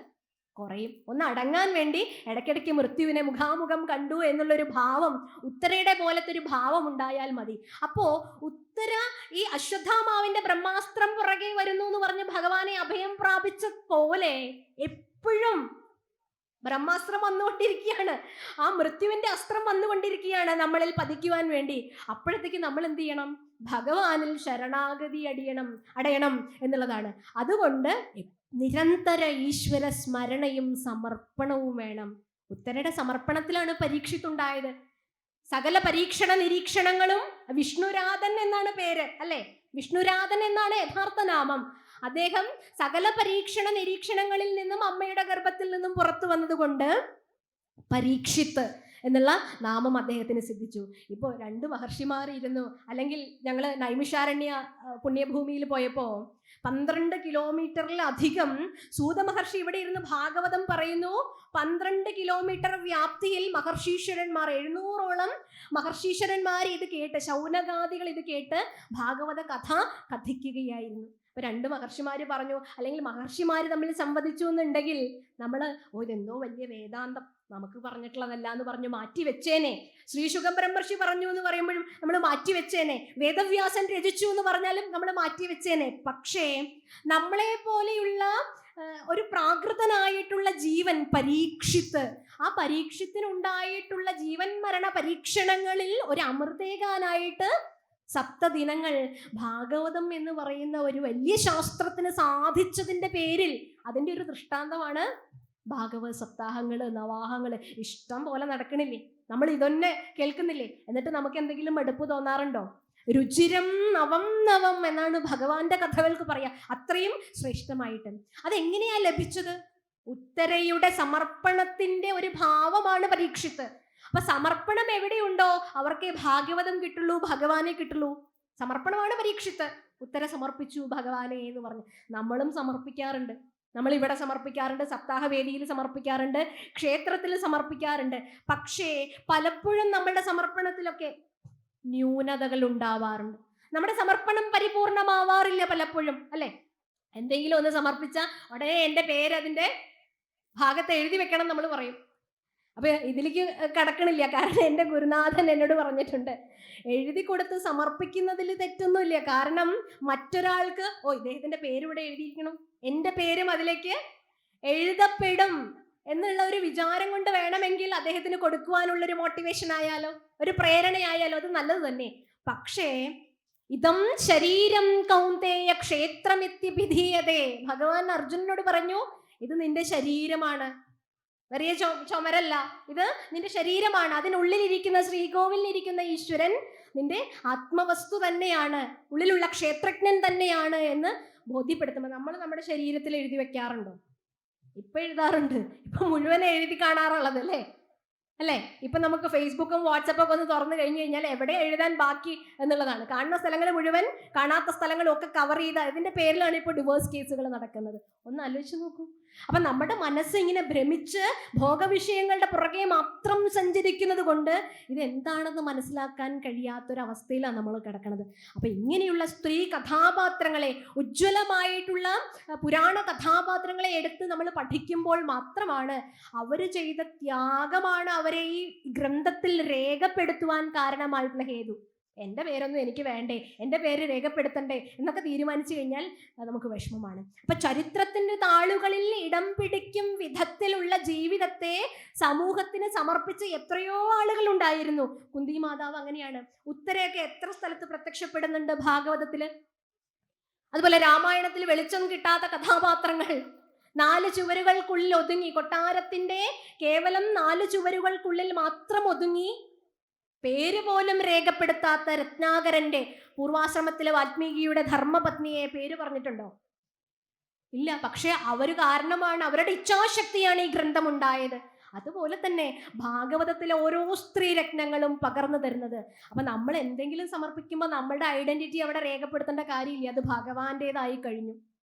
[SPEAKER 1] കുറയും. ഒന്ന് അടങ്ങാൻ വേണ്ടി ഇടയ്ക്കിടയ്ക്ക് മൃത്യുവിനെ മുഖാമുഖം കണ്ടു എന്നുള്ളൊരു ഭാവം, ഉത്തരയുടെ പോലത്തെ ഒരു ഭാവം ഉണ്ടായാൽ മതി. അപ്പോ ഉത്തര ഈ അശ്വത്ഥാമാവിന്റെ ബ്രഹ്മാസ്ത്രം പുറകെ വരുന്നു എന്ന് പറഞ്ഞ് ഭഗവാനെ അഭയം പ്രാപിച്ച പോലെ എപ്പോഴും ബ്രഹ്മാസ്ത്രം വന്നുകൊണ്ടിരിക്കുകയാണ്. ആ മൃത്യുവിന്റെ അസ്ത്രം വന്നുകൊണ്ടിരിക്കുകയാണ് നമ്മളിൽ പതിക്കുവാൻ വേണ്ടി. അപ്പോഴത്തേക്ക് നമ്മൾ എന്ത് ചെയ്യണം? ഭഗവാനിൽ ശരണാഗതി അടയണം എന്നുള്ളതാണ്. അതുകൊണ്ട് നിരന്തര ഈശ്വര സ്മരണയും സമർപ്പണവും വേണം. ഉത്തരയുടെ സമർപ്പണത്തിലാണ് പരീക്ഷിത്തുണ്ടായത്. സകല പരീക്ഷണ നിരീക്ഷണങ്ങളും വിഷ്ണുരാധൻ എന്നാണ് പേര്, അല്ലെ? വിഷ്ണുരാധൻ എന്നാണ് യഥാർത്ഥ നാമം. അദ്ദേഹം സകല പരീക്ഷണ നിരീക്ഷണങ്ങളിൽ നിന്നും അമ്മയുടെ ഗർഭത്തിൽ നിന്നും പുറത്തു വന്നതുകൊണ്ട് പരീക്ഷിത്ത് എന്നുള്ള നാമം അദ്ദേഹത്തിന് സിദ്ധിച്ചു. ഇപ്പോൾ 2 മഹർഷിമാർ ഇരുന്നു. അല്ലെങ്കിൽ ഞങ്ങൾ നൈമിഷാരണ്യ പുണ്യഭൂമിയിൽ പോയപ്പോൾ 12 കിലോമീറ്ററിലധികം സൂത മഹർഷി ഇവിടെ ഇരുന്ന് ഭാഗവതം പറയുന്നു. 12 കിലോമീറ്റർ വ്യാപ്തിയിൽ മഹർഷീശ്വരന്മാർ, 700ഓളം മഹർഷീശ്വരന്മാർ ഇത് കേട്ട്, ശൗനകാദികൾ ഇത് കേട്ട് ഭാഗവത കഥ കഥിക്കുകയായിരുന്നു. അപ്പൊ 2 മഹർഷിമാര് പറഞ്ഞു, അല്ലെങ്കിൽ മഹർഷിമാര് തമ്മിൽ സംവദിച്ചു എന്നുണ്ടെങ്കിൽ നമ്മള് ഇതെന്തോ വലിയ വേദാന്തം, നമുക്ക് പറഞ്ഞിട്ടുള്ളതല്ല എന്ന് പറഞ്ഞു മാറ്റി വെച്ചേനെ. ശ്രീ ശുഖബ്രഹ്മർഷി പറഞ്ഞു എന്ന് പറയുമ്പോഴും നമ്മൾ മാറ്റി വെച്ചേനെ. വേദവ്യാസൻ രചിച്ചു എന്ന് പറഞ്ഞാലും നമ്മൾ മാറ്റി വെച്ചേനെ. പക്ഷേ നമ്മളെ പോലെയുള്ള ഒരു പ്രാകൃതനായിട്ടുള്ള ജീവൻ പരീക്ഷിത്ത്, ആ പരീക്ഷത്തിനുണ്ടായിട്ടുള്ള ജീവൻ മരണ പരീക്ഷണങ്ങളിൽ ഒരു അമൃതേകാനായിട്ട് 7 ദിനങ്ങൾ ഭാഗവതം എന്ന് പറയുന്ന ഒരു വലിയ ശാസ്ത്രത്തിന് സാധിച്ചതിന്റെ പേരിൽ അതിന്റെ ഒരു ദൃഷ്ടാന്തമാണ് ഭാഗവത സപ്താഹങ്ങള്, നവാഹങ്ങള് ഇഷ്ടം പോലെ നടക്കണില്ലേ? നമ്മൾ ഇതൊന്നെ കേൾക്കുന്നില്ലേ? എന്നിട്ട് നമുക്ക് എന്തെങ്കിലും മടുപ്പ് തോന്നാറുണ്ടോ? രുചിരം നവം നവം എന്നാണ് ഭഗവാന്റെ കഥകൾക്ക് പറയാ. അത്രയും ശ്രേഷ്ഠമായിട്ട്. അതെങ്ങനെയാ ലഭിച്ചത്? ഉത്തരയുടെ സമർപ്പണത്തിന്റെ ഒരു ഭാവമാണ് പരീക്ഷിത്ത്. അപ്പൊ സമർപ്പണം എവിടെയുണ്ടോ അവർക്കേ ഭാഗവതം കിട്ടുള്ളൂ, ഭഗവാനെ കിട്ടുള്ളൂ. സമർപ്പണമാണ് പരീക്ഷിത്ത്. ഉത്തര സമർപ്പിച്ചു ഭഗവാനെ എന്ന് പറഞ്ഞു. നമ്മളും സമർപ്പിക്കാറുണ്ട്. നമ്മൾ ഇവിടെ സമർപ്പിക്കാറുണ്ട്, സപ്താഹവേദിയിൽ സമർപ്പിക്കാറുണ്ട്, ക്ഷേത്രത്തിൽ സമർപ്പിക്കാറുണ്ട്. പക്ഷേ പലപ്പോഴും നമ്മളുടെ സമർപ്പണത്തിലൊക്കെ ന്യൂനതകൾ ഉണ്ടാവാറുണ്ട്. നമ്മുടെ സമർപ്പണം പരിപൂർണമാവാറില്ല പലപ്പോഴും, അല്ലെ? എന്തെങ്കിലും ഒന്ന് സമർപ്പിച്ച ഉടനെ എൻ്റെ പേര് അതിൻ്റെ ഭാഗത്ത് എഴുതി വെക്കണം നമ്മൾ പറയും. അപ്പൊ ഇതിലേക്ക് കടക്കണില്ല, കാരണം എൻ്റെ ഗുരുനാഥൻ എന്നോട് പറഞ്ഞിട്ടുണ്ട്, എഴുതി കൊടുത്ത് സമർപ്പിക്കുന്നതിൽ തെറ്റൊന്നുമില്ല. കാരണം മറ്റൊരാൾക്ക് ഇദ്ദേഹത്തിന്റെ പേര് ഇവിടെ എഴുതിയിരിക്കണം, എൻ്റെ പേരും അതിലേക്ക് എഴുതപ്പെടും. എന്നുള്ള ഒരു വിചാരം കൊണ്ട് വേണമെങ്കിൽ അദ്ദേഹത്തിന് കൊടുക്കുവാനുള്ളൊരു മോട്ടിവേഷൻ ആയാലോ, ഒരു പ്രേരണയായാലോ, അത് നല്ലത് തന്നെ. പക്ഷേ ഇതം ശരീരം കൗന്ദേയ ക്ഷേത്രമിത്യഭിധീയതേ, ഭഗവാൻ അർജുനനോട് പറഞ്ഞു, ഇത് നിന്റെ ശരീരമാണ്, വലിയ ചുമരല്ല, ഇത് നിന്റെ ശരീരമാണ്. അതിനുള്ളിലിരിക്കുന്ന ശ്രീകോവിലിരിക്കുന്ന ഈശ്വരൻ നിന്റെ ആത്മവസ്തു തന്നെയാണ്, ഉള്ളിലുള്ള ക്ഷേത്രജ്ഞൻ തന്നെയാണ് എന്ന് ബോധ്യപ്പെടുത്തുമ്പോൾ നമ്മൾ നമ്മുടെ ശരീരത്തിൽ എഴുതി വെക്കാറുണ്ടോ? ഇപ്പൊ എഴുതാറുണ്ട്, ഇപ്പൊ മുഴുവൻ എഴുതി കാണാറുള്ളത് അല്ലേ? ഇപ്പൊ നമുക്ക് ഫേസ്ബുക്കും വാട്സപ്പൊക്കെ ഒന്ന് തുറന്നു കഴിഞ്ഞു കഴിഞ്ഞാൽ എവിടെ എഴുതാൻ ബാക്കി എന്നുള്ളതാണ്. കാണുന്ന സ്ഥലങ്ങൾ മുഴുവൻ കാണാത്ത സ്ഥലങ്ങളും ഒക്കെ കവർ ചെയ്ത് അതിന്റെ പേരിലാണ് ഇപ്പോൾ ഡിവോഴ്സ് കേസുകൾ നടക്കുന്നത്. ഒന്ന് ആലോചിച്ച് നോക്കൂ. അപ്പൊ നമ്മുടെ മനസ്സ് ഇങ്ങനെ ഭ്രമിച്ച് ഭോഗവിഷയങ്ങളുടെ പുറകെ മാത്രം സഞ്ചരിക്കുന്നത് കൊണ്ട് ഇതെന്താണെന്ന് മനസ്സിലാക്കാൻ കഴിയാത്തൊരവസ്ഥയിലാണ് നമ്മൾ കിടക്കുന്നത്. അപ്പൊ ഇങ്ങനെയുള്ള സ്ത്രീ കഥാപാത്രങ്ങളെ, ഉജ്ജ്വലമായിട്ടുള്ള പുരാണ കഥാപാത്രങ്ങളെ എടുത്ത് നമ്മൾ പഠിക്കുമ്പോൾ മാത്രമാണ് അവർ ചെയ്ത ത്യാഗമാണ് അവരെ ഈ ഗ്രന്ഥത്തിൽ രേഖപ്പെടുത്തുവാൻ കാരണമായിട്ടുള്ള ഹേതു. എൻ്റെ പേരൊന്നും എനിക്ക് വേണ്ടേ, എൻ്റെ പേര് രേഖപ്പെടുത്തണ്ടേ എന്നൊക്കെ തീരുമാനിച്ചു കഴിഞ്ഞാൽ നമുക്ക് വിഷമമാണ്. അപ്പൊ ചരിത്രത്തിന്റെ താളുകളിൽ ഇടം പിടിക്കും വിധത്തിലുള്ള ജീവിതത്തെ സമൂഹത്തിന് സമർപ്പിച്ച് എത്രയോ ആളുകൾ ഉണ്ടായിരുന്നു. കുന്തി മാതാവ് അങ്ങനെയാണ്. ഉത്തരയൊക്കെ എത്ര സ്ഥലത്ത് പ്രത്യക്ഷപ്പെടുന്നുണ്ട് ഭാഗവതത്തില്. അതുപോലെ രാമായണത്തിൽ വെളിച്ചം കിട്ടാത്ത കഥാപാത്രങ്ങൾ 4 ചുവരുകൾക്കുള്ളിൽ ഒതുങ്ങി, കൊട്ടാരത്തിന്റെ കേവലം 4 ചുവരുകൾക്കുള്ളിൽ മാത്രം ഒതുങ്ങി, പേര് പോലും രേഖപ്പെടുത്താത്ത രത്നാകരന്റെ പൂർവാശ്രമത്തിലെ വാൽമീകിയുടെ ധർമ്മപത്നിയെ പേര് പറഞ്ഞിട്ടുണ്ടോ? ഇല്ല. പക്ഷെ അവര് കാരണമാണ്, അവരുടെ ഇച്ഛാശക്തിയാണ് ഈ ഗ്രന്ഥം ഉണ്ടായത്. അതുപോലെ തന്നെ ഭാഗവതത്തിലെ ഓരോ സ്ത്രീ രത്നങ്ങളും പകർന്നു തരുന്നത്. അപ്പൊ നമ്മൾ എന്തെങ്കിലും സമർപ്പിക്കുമ്പോൾ നമ്മളുടെ ഐഡന്റിറ്റി അവിടെ രേഖപ്പെടുത്തേണ്ട കാര്യമില്ല, അത് ഭഗവാന്റേതായി കഴിഞ്ഞു.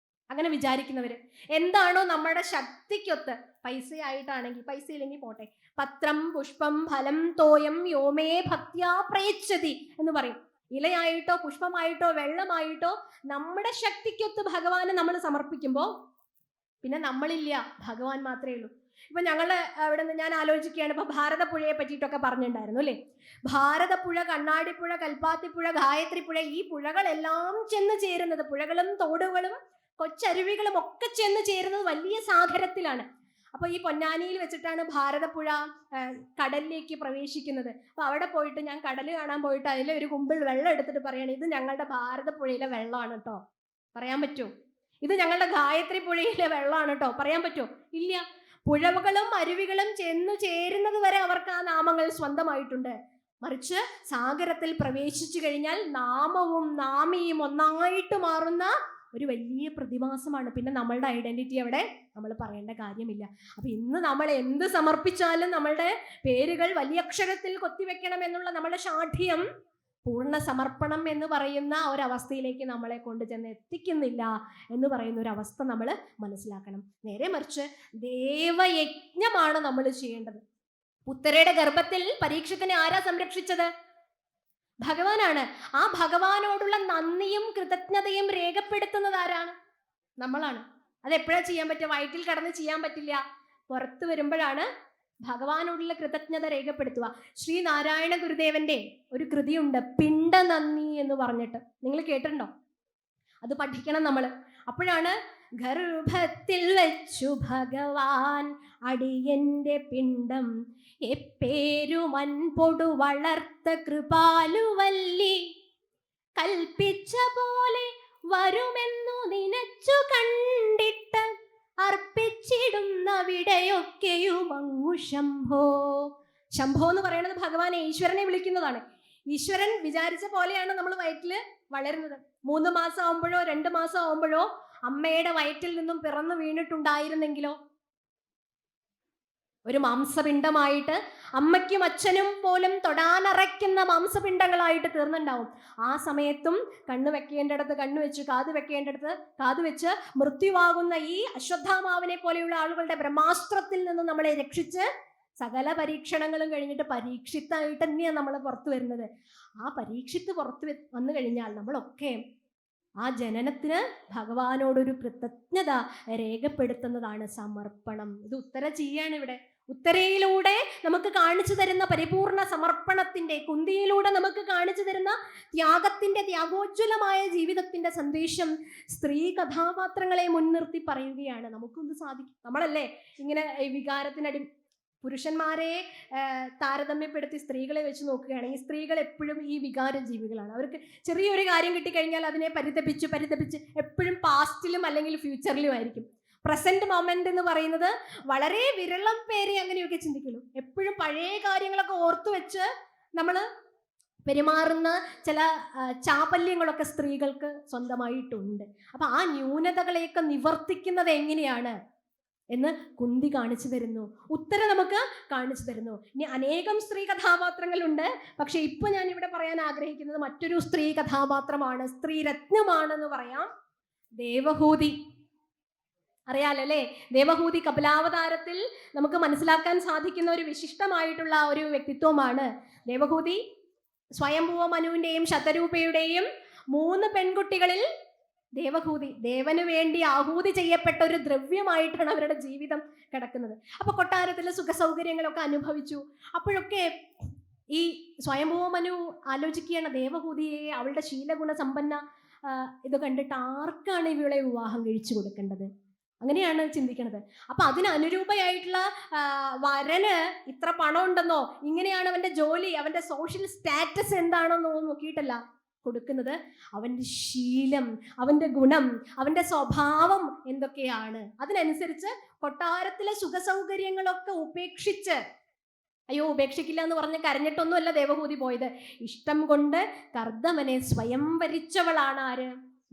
[SPEAKER 1] അങ്ങനെ വിചാരിക്കുന്നവര് എന്താണോ നമ്മുടെ ശക്തിക്കൊത്ത്, പൈസയായിട്ടാണെങ്കിൽ, പൈസ ഇല്ലെങ്കിൽ പോട്ടെ, പത്രം പുഷ്പം ഫലം തോയം യോമേ ഭക്ത്യാ പ്രയച്ഛതി എന്ന് പറയും. ഇലയായിട്ടോ പുഷ്പമായിട്ടോ വെള്ളമായിട്ടോ നമ്മുടെ ശക്തിക്കൊത്ത് ഭഗവാനെ നമ്മൾ സമർപ്പിക്കുമ്പോൾ പിന്നെ നമ്മളില്ല, ഭഗവാൻ മാത്രമേ ഉള്ളൂ. ഇപ്പൊ ഞങ്ങളുടെ അവിടെ നിന്ന് ഞാൻ ആലോചിക്കുകയാണ്, ഇപ്പൊ ഭാരതപ്പുഴയെ പറ്റിയിട്ടൊക്കെ പറഞ്ഞിട്ടുണ്ടായിരുന്നു അല്ലേ? ഭാരതപ്പുഴ, കണ്ണാടിപ്പുഴ, കൽപ്പാത്തിപ്പുഴ, ഗായത്രിപ്പുഴ, ഈ പുഴകളെല്ലാം ചെന്ന് ചേരുന്നത്, പുഴകളും തോടുകളും കൊച്ചരുവികളും ഒക്കെ ചെന്ന് ചേരുന്നത് വലിയ സാഗരത്തിലാണ്. അപ്പൊ ഈ പൊന്നാനിയിൽ വെച്ചിട്ടാണ് ഭാരതപ്പുഴ കടലിലേക്ക് പ്രവേശിക്കുന്നത്. അപ്പൊ അവിടെ പോയിട്ട് ഞാൻ കടൽ കാണാൻ പോയിട്ട് അതിലെ ഒരു കുമ്പിൾ വെള്ളം എടുത്തിട്ട് പറയാണ്, ഇത് ഞങ്ങളുടെ ഭാരതപ്പുഴയിലെ വെള്ളമാണ് കേട്ടോ. പറയാൻ പറ്റുമോ? ഇത് ഞങ്ങളുടെ ഗായത്രി പുഴയിലെ വെള്ളമാണ് കേട്ടോ. പറയാൻ പറ്റുമോ? ഇല്ല. പുഴകളും അരുവികളും ചെന്നു ചേരുന്നത് വരെ അവർക്ക് ആ നാമങ്ങൾ സ്വന്തമായിട്ടുണ്ട്. മറിച്ച് സാഗരത്തിൽ പ്രവേശിച്ചു കഴിഞ്ഞാൽ നാമവും നാമിയും ഒന്നായിട്ട് മാറുന്ന ഒരു വലിയ പ്രതിഭാസമാണ്. പിന്നെ നമ്മളുടെ ഐഡന്റിറ്റി അവിടെ നമ്മൾ പറയേണ്ട കാര്യമില്ല. അപ്പൊ ഇന്ന് നമ്മൾ എന്ത് സമർപ്പിച്ചാലും നമ്മളുടെ പേരുകൾ വലിയ അക്ഷരത്തിൽ കൊത്തിവെക്കണം എന്നുള്ള നമ്മുടെ ശാഠ്യം പൂർണ്ണ സമർപ്പണം എന്ന് പറയുന്ന ഒരവസ്ഥയിലേക്ക് നമ്മളെ കൊണ്ട് ചെന്ന് എത്തിക്കുന്നില്ല എന്ന് പറയുന്ന ഒരു അവസ്ഥ നമ്മൾ മനസ്സിലാക്കണം. നേരെ മറിച്ച് ദേവയജ്ഞമാണ് നമ്മൾ ചെയ്യേണ്ടത്. ഉത്തരയുടെ ഗർഭത്തിൽ പരീക്ഷത്തിനെ ആരാ സംരക്ഷിച്ചത്? ഭഗവാനാണ്. ആ ഭഗവാനോടുള്ള നന്ദിയും കൃതജ്ഞതയും രേഖപ്പെടുത്തുന്നത് ആരാണ്? നമ്മളാണ്. അത് എപ്പോഴാ ചെയ്യാൻ പറ്റുക? വയറ്റിൽ കടന്ന് ചെയ്യാൻ പറ്റില്ല. പുറത്തു വരുമ്പോഴാണ് ഭഗവാനോടുള്ള കൃതജ്ഞത രേഖപ്പെടുത്തുക. ശ്രീനാരായണ ഗുരുദേവന്റെ ഒരു കൃതിയുണ്ട്, പിണ്ട നന്ദി എന്ന് പറഞ്ഞിട്ട്. നിങ്ങൾ കേട്ടിട്ടുണ്ടോ? അത് പഠിക്കണം നമ്മൾ. അപ്പോഴാണ് ഗർഭത്തിൽ വെച്ചു ഭഗവാൻ അടിയന്റെ പിണ്ടം എപ്പേരുമൻപൊടു വളർത്ത കൃപാലുവല്ലി കൽപ്പിച്ച പോലെ വരുമെന്നു നിനച്ചു കണ്ടിട്ട് അർപ്പിച്ചിടുന്നവിടെയൊക്കെയും അങ്ങു ശംഭോ. ശംഭോ എന്ന് പറയുന്നത് ഭഗവാനെ, ഈശ്വരനെ വിളിക്കുന്നതാണ്. ഈശ്വരൻ വിചാരിച്ച പോലെയാണ് നമ്മൾ വയറ്റില് വളരുന്നത്. 3 മാസം ആവുമ്പോഴോ 2 മാസം ആവുമ്പോഴോ അമ്മയുടെ വയറ്റിൽ നിന്നും പിറന്നു വീണിട്ടുണ്ടായിരുന്നെങ്കിലോ ഒരു മാംസപിണ്ഡമായിട്ട് അമ്മയ്ക്കും അച്ഛനും പോലും തൊടാനറയ്ക്കുന്ന മാംസപിണ്ഡങ്ങളായിട്ട് തീർന്നുണ്ടാവും. ആ സമയത്തും കണ്ണു വെക്കേണ്ടടുത്ത് കണ്ണു വെച്ച്, കാത് വെക്കേണ്ടടുത്ത് കാത് വെച്ച് മൃത്യുവാകുന്ന ഈ അശ്വത്ഥാമാവിനെ പോലെയുള്ള ആളുകളുടെ ബ്രഹ്മാസ്ത്രത്തിൽ നിന്ന് നമ്മളെ രക്ഷിച്ച് സകല പരീക്ഷണങ്ങളും കഴിഞ്ഞിട്ട് പരീക്ഷിത്തായിട്ട് തന്നെയാണ് നമ്മൾ പുറത്തു വരുന്നത്. ആ പരീക്ഷിത്ത് പുറത്തു വന്നു കഴിഞ്ഞാൽ നമ്മളൊക്കെ ആ ജനനത്തിന് ഭഗവാനോടൊരു കൃതജ്ഞത രേഖപ്പെടുത്തുന്നതാണ് സമർപ്പണം. ഇത് ഉത്തര ചെയ്യാണ് ഇവിടെ. ഉത്തരയിലൂടെ നമുക്ക് കാണിച്ചു തരുന്ന പരിപൂർണ സമർപ്പണത്തിന്റെ, കുന്തിയിലൂടെ നമുക്ക് കാണിച്ചു തരുന്ന ത്യാഗത്തിന്റെ, ത്യാഗോജ്വലമായ ജീവിതത്തിന്റെ സന്ദേശം സ്ത്രീ കഥാപാത്രങ്ങളെ മുൻനിർത്തി പറയുകയാണ്. നമുക്കൊന്ന് സാധിക്കും. നമ്മളല്ലേ ഇങ്ങനെ വികാരത്തിനടി പുരുഷന്മാരെ താരതമ്യപ്പെടുത്തി സ്ത്രീകളെ വെച്ച് നോക്കുകയാണെങ്കിൽ സ്ത്രീകൾ എപ്പോഴും ഈ വികാര ജീവികളാണ്. അവർക്ക് ചെറിയൊരു കാര്യം കിട്ടിക്കഴിഞ്ഞാൽ അതിനെ പരിതപിച്ച് എപ്പോഴും പാസ്റ്റിലും അല്ലെങ്കിൽ ഫ്യൂച്ചറിലും ആയിരിക്കും. പ്രസന്റ് മൊമെന്റ് എന്ന് പറയുന്നത് വളരെ വിരളം പേരെ അങ്ങനെയൊക്കെ ചിന്തിക്കുള്ളൂ. എപ്പോഴും പഴയ കാര്യങ്ങളൊക്കെ ഓർത്തു വെച്ച് നമ്മൾ പെരുമാറുന്ന ചില ചാപല്യങ്ങളൊക്കെ സ്ത്രീകൾക്ക് സ്വന്തമായിട്ടുണ്ട്. അപ്പൊ ആ ന്യൂനതകളെയൊക്കെ നിവർത്തിക്കുന്നത് എങ്ങനെയാണ് എന്ന് കുന്തി കാണിച്ചു തരുന്നു, ഉത്തര നമുക്ക് കാണിച്ചു തരുന്നു. ഇനി അനേകം സ്ത്രീ കഥാപാത്രങ്ങളുണ്ട്. പക്ഷെ ഇപ്പൊ ഞാൻ ഇവിടെ പറയാൻ ആഗ്രഹിക്കുന്നത് മറ്റൊരു സ്ത്രീ കഥാപാത്രമാണ്, സ്ത്രീ രത്നമാണെന്ന് പറയാം, ദേവഹൂതി. അറിയാലോ അല്ലേ? ദേവഹൂതി കപിലാവതാരത്തിൽ നമുക്ക് മനസ്സിലാക്കാൻ സാധിക്കുന്ന ഒരു വിശിഷ്ടമായിട്ടുള്ള ഒരു വ്യക്തിത്വമാണ് ദേവഹൂതി. സ്വയംഭുവ മനുവിന്റെയും ശതരൂപയുടെയും 3 പെൺകുട്ടികളിൽ ദേവഹൂതി ദേവന് വേണ്ടി ആഹൂതി ചെയ്യപ്പെട്ട ഒരു ദ്രവ്യമായിട്ടാണ് അവരുടെ ജീവിതം കിടക്കുന്നത്. അപ്പൊ കൊട്ടാരത്തിലെ സുഖ സൗകര്യങ്ങളൊക്കെ അനുഭവിച്ചു. അപ്പോഴൊക്കെ ഈ സ്വയംഭുവ മനു ആലോചിക്കുകയാണ് ദേവഹൂതിയെ, അവളുടെ ശീലഗുണ സമ്പന്ന ഇത് കണ്ടിട്ട് ആർക്കാണ് ഇവളെ വിവാഹം കഴിച്ചു കൊടുക്കേണ്ടത്, അങ്ങനെയാണ് ചിന്തിക്കുന്നത്. അപ്പൊ അതിനനുരൂപയായിട്ടുള്ള വരന് ഇത്ര പണം ഉണ്ടെന്നോ, ഇങ്ങനെയാണ് അവന്റെ ജോലി, അവന്റെ സോഷ്യൽ സ്റ്റാറ്റസ് എന്താണെന്നോ നോക്കിയിട്ടല്ല കൊടുക്കുന്നത്, അവന്റെ ശീലം, അവന്റെ ഗുണം, അവന്റെ സ്വഭാവം എന്തൊക്കെയാണ്. അതിനനുസരിച്ച് കൊട്ടാരത്തിലെ സുഖസൗകര്യങ്ങളൊക്കെ ഉപേക്ഷിച്ച്, അയ്യോ ഉപേക്ഷിക്കില്ല എന്ന് പറഞ്ഞ് കരഞ്ഞിട്ടൊന്നുമല്ല ദേവഹൂതി പോയത്, ഇഷ്ടം കൊണ്ട് കർദമനെ സ്വയം വരിച്ചവളാണ് ആര്?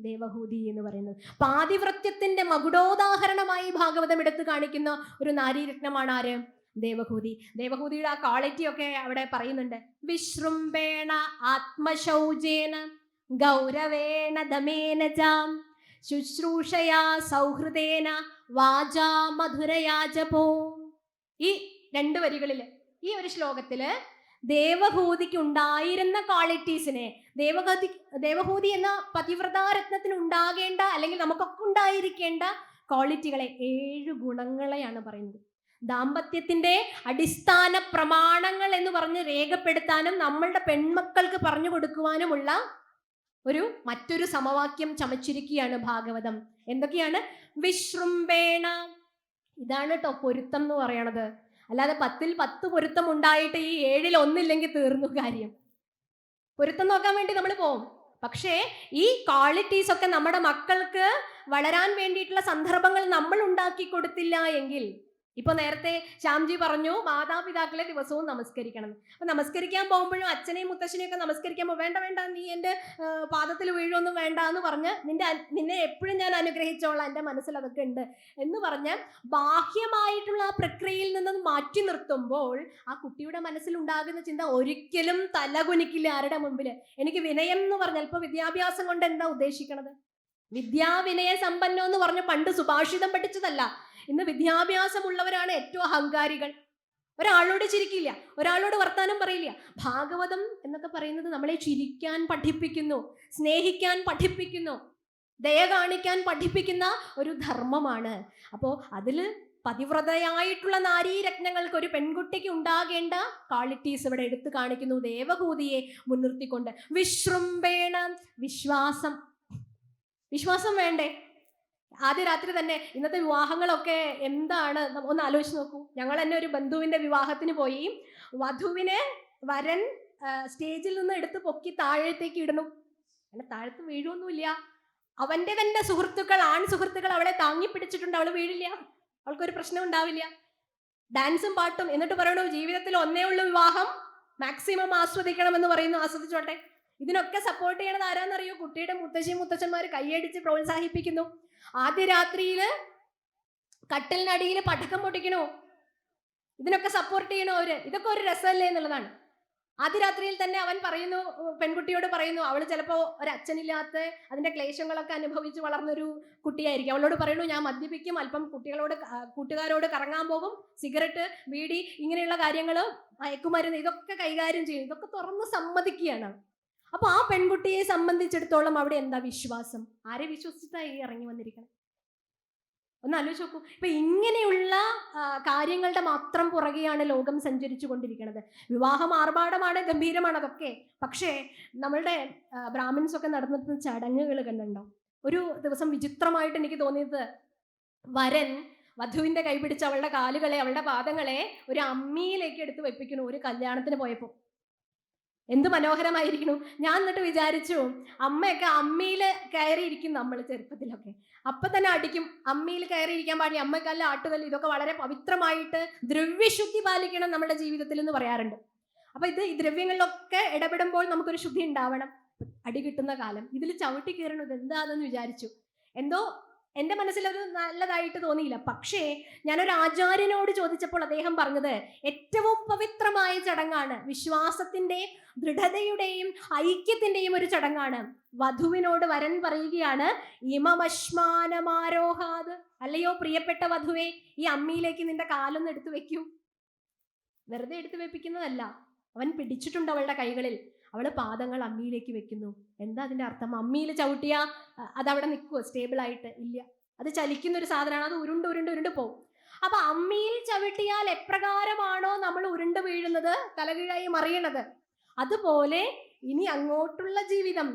[SPEAKER 1] ദേവഹൂതി എന്ന് പറയുന്നത്. പാതിവ്രത്യത്തിന്റെ മകുടോദാഹരണമായി ഭാഗവതം എടുത്തു കാണിക്കുന്ന ഒരു നാരീരത്നമാണ് ആര്? ദേവഹൂതി. ദേവഹൂതിയുടെ ആ ക്വാളിറ്റി ഒക്കെ അവിടെ പറയുന്നുണ്ട്. വിശ്രുംബേണ ആത്മശൗചേന ഗൗരവേണ ദമേന ജാം ശുശ്രൂഷയാ സൗഹൃദേന വാചാ മധുരയാ ജപോ. ഈ 2 വരികളില്, ഈ ഒരു ശ്ലോകത്തില് ദേവഹൂതിക്ക് ഉണ്ടായിരുന്ന ക്വാളിറ്റീസിനെ, ദേവഹൂതി എന്ന പതിവ്രതാരത്നത്തിന് ഉണ്ടാകേണ്ട അല്ലെങ്കിൽ നമുക്കൊക്കെ ഉണ്ടായിരിക്കേണ്ട ക്വാളിറ്റികളെ, 7 ഗുണങ്ങളെയാണ് പറയുന്നത്. ദാമ്പത്യത്തിന്റെ അടിസ്ഥാന പ്രമാണങ്ങൾ എന്ന് പറഞ്ഞ് രേഖപ്പെടുത്താനും നമ്മളുടെ പെൺമക്കൾക്ക് പറഞ്ഞു കൊടുക്കുവാനുമുള്ള മറ്റൊരു സമവാക്യം ചമച്ചിരിക്കുകയാണ് ഭാഗവതം. എന്തൊക്കെയാണ്? വിശ്രുംബേണ. ഇതാണ് കേട്ടോ പൊരുത്തം എന്ന് പറയണത്. അല്ലാതെ 10ൽ 10 പൊരുത്തം ഉണ്ടായിട്ട് ഈ 7ൽ 1 ഇല്ലെങ്കിൽ തീർന്നു കാര്യം. പൊരുത്തം നോക്കാൻ വേണ്ടി നമ്മൾ പോവും. പക്ഷേ ഈ ക്വാളിറ്റീസ് ഒക്കെ നമ്മുടെ മക്കൾക്ക് വളരാൻ വേണ്ടിയിട്ടുള്ള സന്ദർഭങ്ങൾ നമ്മൾ ഉണ്ടാക്കി കൊടുത്തില്ല എങ്കിൽ, ഇപ്പൊ നേരത്തെ ശ്യാംജി പറഞ്ഞു മാതാപിതാക്കളെ ദിവസവും നമസ്കരിക്കണം. അപ്പൊ നമസ്കരിക്കാൻ പോകുമ്പോഴും അച്ഛനെയും മുത്തശ്ശനെയും ഒക്കെ നമസ്കരിക്കാൻ വേണ്ട വേണ്ട നീ എൻ്റെ പാദത്തിൽ വീഴൊന്നും വേണ്ട എന്ന് പറഞ്ഞ് നിന്നെ എപ്പോഴും ഞാൻ അനുഗ്രഹിച്ചോളാം, എൻ്റെ മനസ്സിൽ അതൊക്കെ ഉണ്ട് എന്ന് പറഞ്ഞ് ബാഹ്യമായിട്ടുള്ള ആ പ്രക്രിയയിൽ നിന്ന് മാറ്റി നിർത്തുമ്പോൾ ആ കുട്ടിയുടെ മനസ്സിൽ ഉണ്ടാകുന്ന ചിന്ത ഒരിക്കലും തലകുനിക്കില്ല ആരുടെ മുമ്പിൽ. എനിക്ക് വിനയം എന്ന് പറഞ്ഞാൽ ഇപ്പൊ വിദ്യാഭ്യാസം കൊണ്ട് എന്താ ഉദ്ദേശിക്കണത്? വിദ്യാവിനയ സമ്പന്നം എന്ന് പറഞ്ഞ് പണ്ട് സുഭാഷിതം പഠിച്ചതല്ല. ഇന്ന് വിദ്യാഭ്യാസമുള്ളവരാണ് ഏറ്റവും അഹങ്കാരികൾ. ഒരാളോട് ചിരിക്കില്ല, ഒരാളോട് വർത്താനം പറയില്ല. ഭാഗവതം എന്നൊക്കെ പറയുന്നത് നമ്മളെ ചിരിക്കാൻ പഠിപ്പിക്കുന്നു, സ്നേഹിക്കാൻ പഠിപ്പിക്കുന്നു, ദയ കാണിക്കാൻ പഠിപ്പിക്കുന്ന ഒരു ധർമ്മമാണ്. അപ്പോൾ അതിൽ പതിവ്രതയായിട്ടുള്ള നാരീരത്നങ്ങൾക്ക്, ഒരു പെൺകുട്ടിക്ക് ഉണ്ടാകേണ്ട ക്വാളിറ്റീസ് ഇവിടെ എടുത്തു കാണിക്കുന്നു ദേവഹൂതിയെ മുൻനിർത്തിക്കൊണ്ട്. വിശ്രുംബേണ, വിശ്വാസം വേണ്ടേ? ആദ്യ രാത്രി തന്നെ ഇന്നത്തെ വിവാഹങ്ങളൊക്കെ എന്താണ് ഒന്ന് ആലോചിച്ച് നോക്കൂ. ഞങ്ങൾ തന്നെ ഒരു ബന്ധുവിന്റെ വിവാഹത്തിന് പോയി. വധുവിനെ വരൻ സ്റ്റേജിൽ നിന്ന് എടുത്ത് പൊക്കി താഴത്തേക്ക് ഇടുന്നു. അങ്ങനെ താഴത്ത് വീഴൊന്നുമില്ല. അവന്റെ തന്നെ സുഹൃത്തുക്കൾ, ആൺ സുഹൃത്തുക്കൾ അവളെ താങ്ങി പിടിച്ചിട്ടുണ്ട്. അവള് വീഴില്ല, അവൾക്കൊരു പ്രശ്നം ഉണ്ടാവില്ല. ഡാൻസും പാട്ടും. എന്നിട്ട് പറയണു ജീവിതത്തിൽ ഒന്നേ ഉള്ളൂ വിവാഹം, മാക്സിമം ആസ്വദിക്കണമെന്ന് പറയുന്നു. ആസ്വദിച്ചോട്ടെ. ഇതിനൊക്കെ സപ്പോർട്ട് ചെയ്യണത് ആരാന്നറിയോ? കുട്ടിയുടെ മുത്തശ്ശിമാർ കൈയടിച്ച് പ്രോത്സാഹിപ്പിക്കുന്നു. ആദ്യ രാത്രിയില് കട്ടിലിനടിയിൽ പടക്കം പൊട്ടിക്കണോ, ഇതിനൊക്കെ സപ്പോർട്ട് ചെയ്യണോ അവര്? ഇതൊക്കെ ഒരു രസമല്ലേ എന്നുള്ളതാണ്. ആദ്യ രാത്രിയിൽ തന്നെ അവൻ പറയുന്നു, പെൺകുട്ടിയോട് പറയുന്നു, അവള് ചിലപ്പോ ഒരച്ഛനില്ലാത്ത അതിന്റെ ക്ലേശങ്ങളൊക്കെ അനുഭവിച്ച് വളർന്നൊരു കുട്ടിയായിരിക്കും. അവളോട് പറയുന്നു, ഞാൻ മദ്യപിക്കും, അല്പം കൂട്ടുകാരോട് കറങ്ങാൻ പോകും, സിഗരറ്റ്, ബീഡി, ഇങ്ങനെയുള്ള കാര്യങ്ങൾ, മയക്കുമരുന്ന്, ഇതൊക്കെ കൈകാര്യം ചെയ്യും. ഇതൊക്കെ തുറന്ന് സമ്മതിക്കുകയാണ്. അപ്പൊ ആ പെൺകുട്ടിയെ സംബന്ധിച്ചിടത്തോളം അവിടെ എന്താ വിശ്വാസം? ആരെ വിശ്വസിച്ചിട്ടായി ഇറങ്ങി വന്നിരിക്കണം? ഒന്ന് ആലോചിച്ച് നോക്കൂ. ഇപ്പൊ ഇങ്ങനെയുള്ള കാര്യങ്ങളുടെ മാത്രം പുറകെയാണ് ലോകം സഞ്ചരിച്ചു കൊണ്ടിരിക്കുന്നത്. വിവാഹം ആർഭാടമാണ്, ഗംഭീരമാണ് അതൊക്കെ. പക്ഷേ നമ്മളുടെ ബ്രാഹ്മിൻസ് ഒക്കെ നടത്തുന്ന ചടങ്ങുകൾ കണ്ടുണ്ടോ? ഒരു ദിവസം വിചിത്രമായിട്ട് എനിക്ക് തോന്നിയത്, വരൻ വധുവിന്റെ കൈ പിടിച്ച് അവളുടെ കാലുകളെ, അവളുടെ പാദങ്ങളെ ഒരു അമ്മിയിലേക്ക് എടുത്ത് വെപ്പിക്കുന്നു ഒരു കല്യാണത്തിന് പോയപ്പോൾ. എന്ത് മനോഹരമായിരിക്കുന്നു. ഞാൻ എന്നിട്ട് വിചാരിച്ചു, അമ്മയൊക്കെ അമ്മിയിൽ കയറിയിരിക്കും നമ്മൾ ചെറുപ്പത്തിലൊക്കെ, അപ്പൊ തന്നെ അടിക്കും. അമ്മിയിൽ കയറിയിരിക്കാൻ പാടില്ല, അമ്മക്കല്ല്, ആട്ടുകല്ല്, ഇതൊക്കെ വളരെ പവിത്രമായിട്ട് ദ്രവ്യശുദ്ധി പാലിക്കണം നമ്മുടെ ജീവിതത്തിൽ എന്ന് പറയാറുണ്ട്. അപ്പൊ ഈ ദ്രവ്യങ്ങളിലൊക്കെ ഇടപെടുമ്പോൾ നമുക്കൊരു ശുദ്ധി ഉണ്ടാവണം. അടി കിട്ടുന്ന കാലം ഇതിൽ ചവിട്ടി കയറണത് എന്താണെന്ന് വിചാരിച്ചു. എന്തോ എൻ്റെ മനസ്സിലത് നല്ലതായിട്ട് തോന്നിയില്ല. പക്ഷേ ഞാനൊരു ആചാര്യനോട് ചോദിച്ചപ്പോൾ അദ്ദേഹം പറഞ്ഞത് ഏറ്റവും പവിത്രമായ ചടങ്ങാണ്, വിശ്വാസത്തിന്റെ ദൃഢതയുടെയും ഐക്യത്തിന്റെയും ഒരു ചടങ്ങാണ്. വധുവിനോട് വരൻ പറയുകയാണ്, ഇമമശ്മാനമാരോഹാത്, അല്ലയോ പ്രിയപ്പെട്ട വധുവേ, ഈ അമ്മിയിലേക്ക് നിന്റെ കാലൊന്ന് എടുത്തു വെക്കൂ. വെറുതെ എടുത്തു വെപ്പിക്കുന്നതല്ല, അവൻ പിടിച്ചിട്ടുണ്ട് അവളുടെ കൈകളിൽ. അവള് പാദങ്ങൾ അമ്മിയിലേക്ക് വെക്കുന്നു. എന്താ അതിന്റെ അർത്ഥം? അമ്മിയിൽ ചവിട്ടിയാ അതവിടെ നിൽക്കുവോ സ്റ്റേബിൾ ആയിട്ട്? ഇല്ല, അത് ചലിക്കുന്ന ഒരു സാധനമാണ്, അത് ഉരുണ്ട് ഉരുണ്ട് ഉരുണ്ട് പോകും. അപ്പൊ അമ്മിയിൽ ചവിട്ടിയാൽ എപ്രകാരമാണോ നമ്മൾ ഉരുണ്ട് വീഴുന്നത്, തലകീഴായി മറിയണത്, അതുപോലെ ഇനി അങ്ങോട്ടുള്ള ജീവിതം,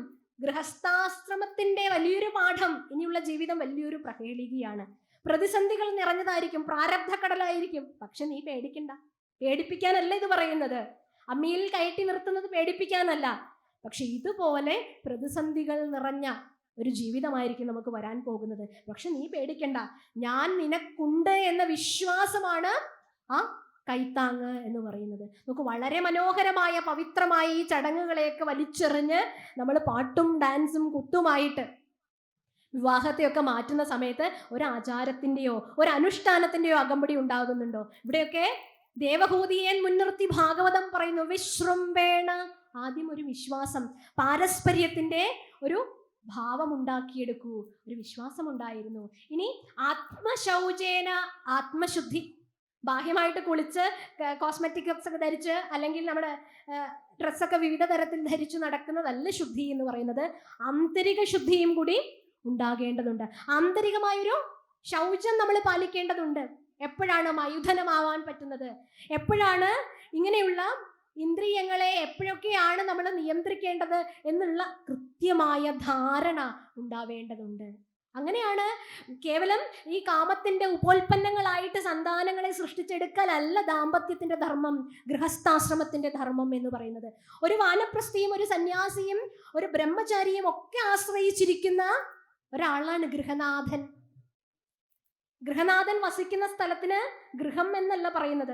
[SPEAKER 1] ഗൃഹസ്ഥാശ്രമത്തിന്റെ വലിയൊരു പാഠം, ഇനിയുള്ള ജീവിതം വലിയൊരു പ്രഹേളികയാണ്. പ്രതിസന്ധികൾ നിറഞ്ഞതായിരിക്കും, പ്രാരബ്ധ കടലായിരിക്കും. പക്ഷെ നീ പേടിക്കണ്ട. പേടിപ്പിക്കാനല്ല ഇത് പറയുന്നത്, അമ്മിയിൽ കയറ്റി നിർത്തുന്നത് പേടിപ്പിക്കാനല്ല. പക്ഷെ ഇതുപോലെ പ്രതിസന്ധികൾ നിറഞ്ഞ ഒരു ജീവിതമായിരിക്കും നമുക്ക് വരാൻ പോകുന്നത്. പക്ഷെ നീ പേടിക്കണ്ട, ഞാൻ നിനക്കുണ്ട് എന്ന വിശ്വാസമാണ് ആ കൈത്താങ്ങ് എന്ന് പറയുന്നത്. നമുക്ക് വളരെ മനോഹരമായ പവിത്രമായ ഈ ചടങ്ങുകളെയൊക്കെ വലിച്ചെറിഞ്ഞ് നമ്മൾ പാട്ടും ഡാൻസും കുത്തുമായിട്ട് വിവാഹത്തെയൊക്കെ മാറ്റുന്ന സമയത്ത് ഒരു ആചാരത്തിൻ്റെയോ ഒരു അനുഷ്ഠാനത്തിൻ്റെയോ അകമ്പടി ഉണ്ടാകുന്നുണ്ടോ? ഇവിടെയൊക്കെ ദേവഹൂതിയെ മുൻനിർത്തി ഭാഗവതം പറയുന്നു, വിശ്രംഭേണ. ആദ്യം ഒരു വിശ്വാസം, പാരസ്പര്യത്തിന്റെ ഒരു ഭാവം ഉണ്ടാക്കിയെടുക്കൂ. ഒരു വിശ്വാസം ഉണ്ടായിരുന്നു. ഇനി ആത്മശൗചേന, ആത്മശുദ്ധി, ബാഹ്യമായിട്ട് കുളിച്ച് കോസ്മെറ്റിക്സ് ഒക്കെ ധരിച്ച് അല്ലെങ്കിൽ നമ്മുടെ ഡ്രസ്സൊക്കെ വിവിധ തരത്തിൽ ധരിച്ചു നടക്കുന്നതല്ല ശുദ്ധി എന്ന് പറയുന്നത്. ആന്തരിക ശുദ്ധിയും കൂടി ഉണ്ടാകേണ്ടതുണ്ട്. ആന്തരികമായൊരു ശൗചം നമ്മൾ പാലിക്കേണ്ടതുണ്ട്. എപ്പോഴാണ് മയുധനമാവാൻ പറ്റുന്നത്, എപ്പോഴാണ് ഇങ്ങനെയുള്ള ഇന്ദ്രിയങ്ങളെ എപ്പോഴൊക്കെയാണ് നമ്മൾ നിയന്ത്രിക്കേണ്ടത് എന്നുള്ള കൃത്യമായ ധാരണ ഉണ്ടാവേണ്ടതുണ്ട്. അങ്ങനെയാണ് കേവലം ഈ കാമത്തിന്റെ ഉപോൽപ്പന്നങ്ങളായിട്ട് സന്താനങ്ങളെ സൃഷ്ടിച്ചെടുക്കലല്ല ദാമ്പത്യത്തിന്റെ ധർമ്മം, ഗൃഹസ്ഥാശ്രമത്തിന്റെ ധർമ്മം എന്ന് പറയുന്നത്. ഒരു വാനപ്രസ്ഥിയും ഒരു സന്യാസിയും ഒരു ബ്രഹ്മചാരിയും ഒക്കെ ആശ്രയിച്ചിരിക്കുന്ന ഒരാളാണ് ഗൃഹനാഥൻ. ഗൃഹനാഥൻ വസിക്കുന്ന സ്ഥലത്തിന് ഗൃഹം എന്നല്ല പറയുന്നത്.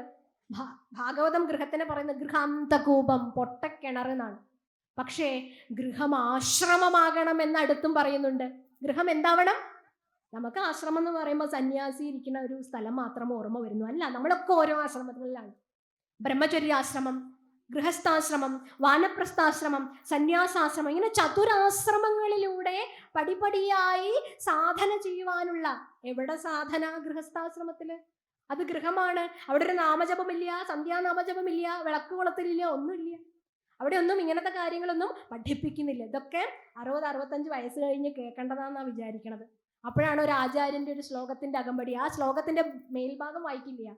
[SPEAKER 1] ഭാഗവതം ഗൃഹത്തിനെ പറയുന്നത് ഗൃഹാന്തകൂപം, പൊട്ടക്കിണർ എന്നാണ്. പക്ഷേ ഗൃഹം ആശ്രമമാകണം എന്ന് അടുത്തും പറയുന്നുണ്ട്. ഗൃഹം എന്താവണം? നമുക്ക് ആശ്രമം എന്ന് പറയുമ്പോൾ സന്യാസി ഇരിക്കുന്ന ഒരു സ്ഥലം മാത്രം ഓർമ്മ വരുന്നു. അല്ല, നമ്മളൊക്കെ ഓരോ ആശ്രമങ്ങളിലാണ്. ബ്രഹ്മചര്യാശ്രമം, ഗൃഹസ്ഥാശ്രമം, വാനപ്രസ്ഥാശ്രമം, സന്യാസാശ്രമം, ഇങ്ങനെ ചതുരാശ്രമങ്ങളിലൂടെ പടിപടിയായി സാധന ചെയ്യുവാനുള്ള. എവിടെ സാധന? ഗൃഹസ്ഥാശ്രമത്തില്. അത് ഗൃഹമാണ്. അവിടെ ഒരു നാമജപമില്ല, സന്ധ്യാനാമജപമില്ല, വിളക്ക് കൊളുത്തലില്ല, ഒന്നുമില്ല. അവിടെ ഒന്നും ഇങ്ങനത്തെ കാര്യങ്ങളൊന്നും പഠിപ്പിക്കുന്നില്ല. ഇതൊക്കെ 60-65 വയസ്സ് കഴിഞ്ഞ് കേൾക്കേണ്ടതാണെന്നാണ് വിചാരിക്കണത്. അപ്പോഴാണ് ഒരു ആചാര്യന്റെ ഒരു ശ്ലോകത്തിന്റെ അകമ്പടി. ആ ശ്ലോകത്തിന്റെ മേൽഭാഗം വായിക്കില്ല,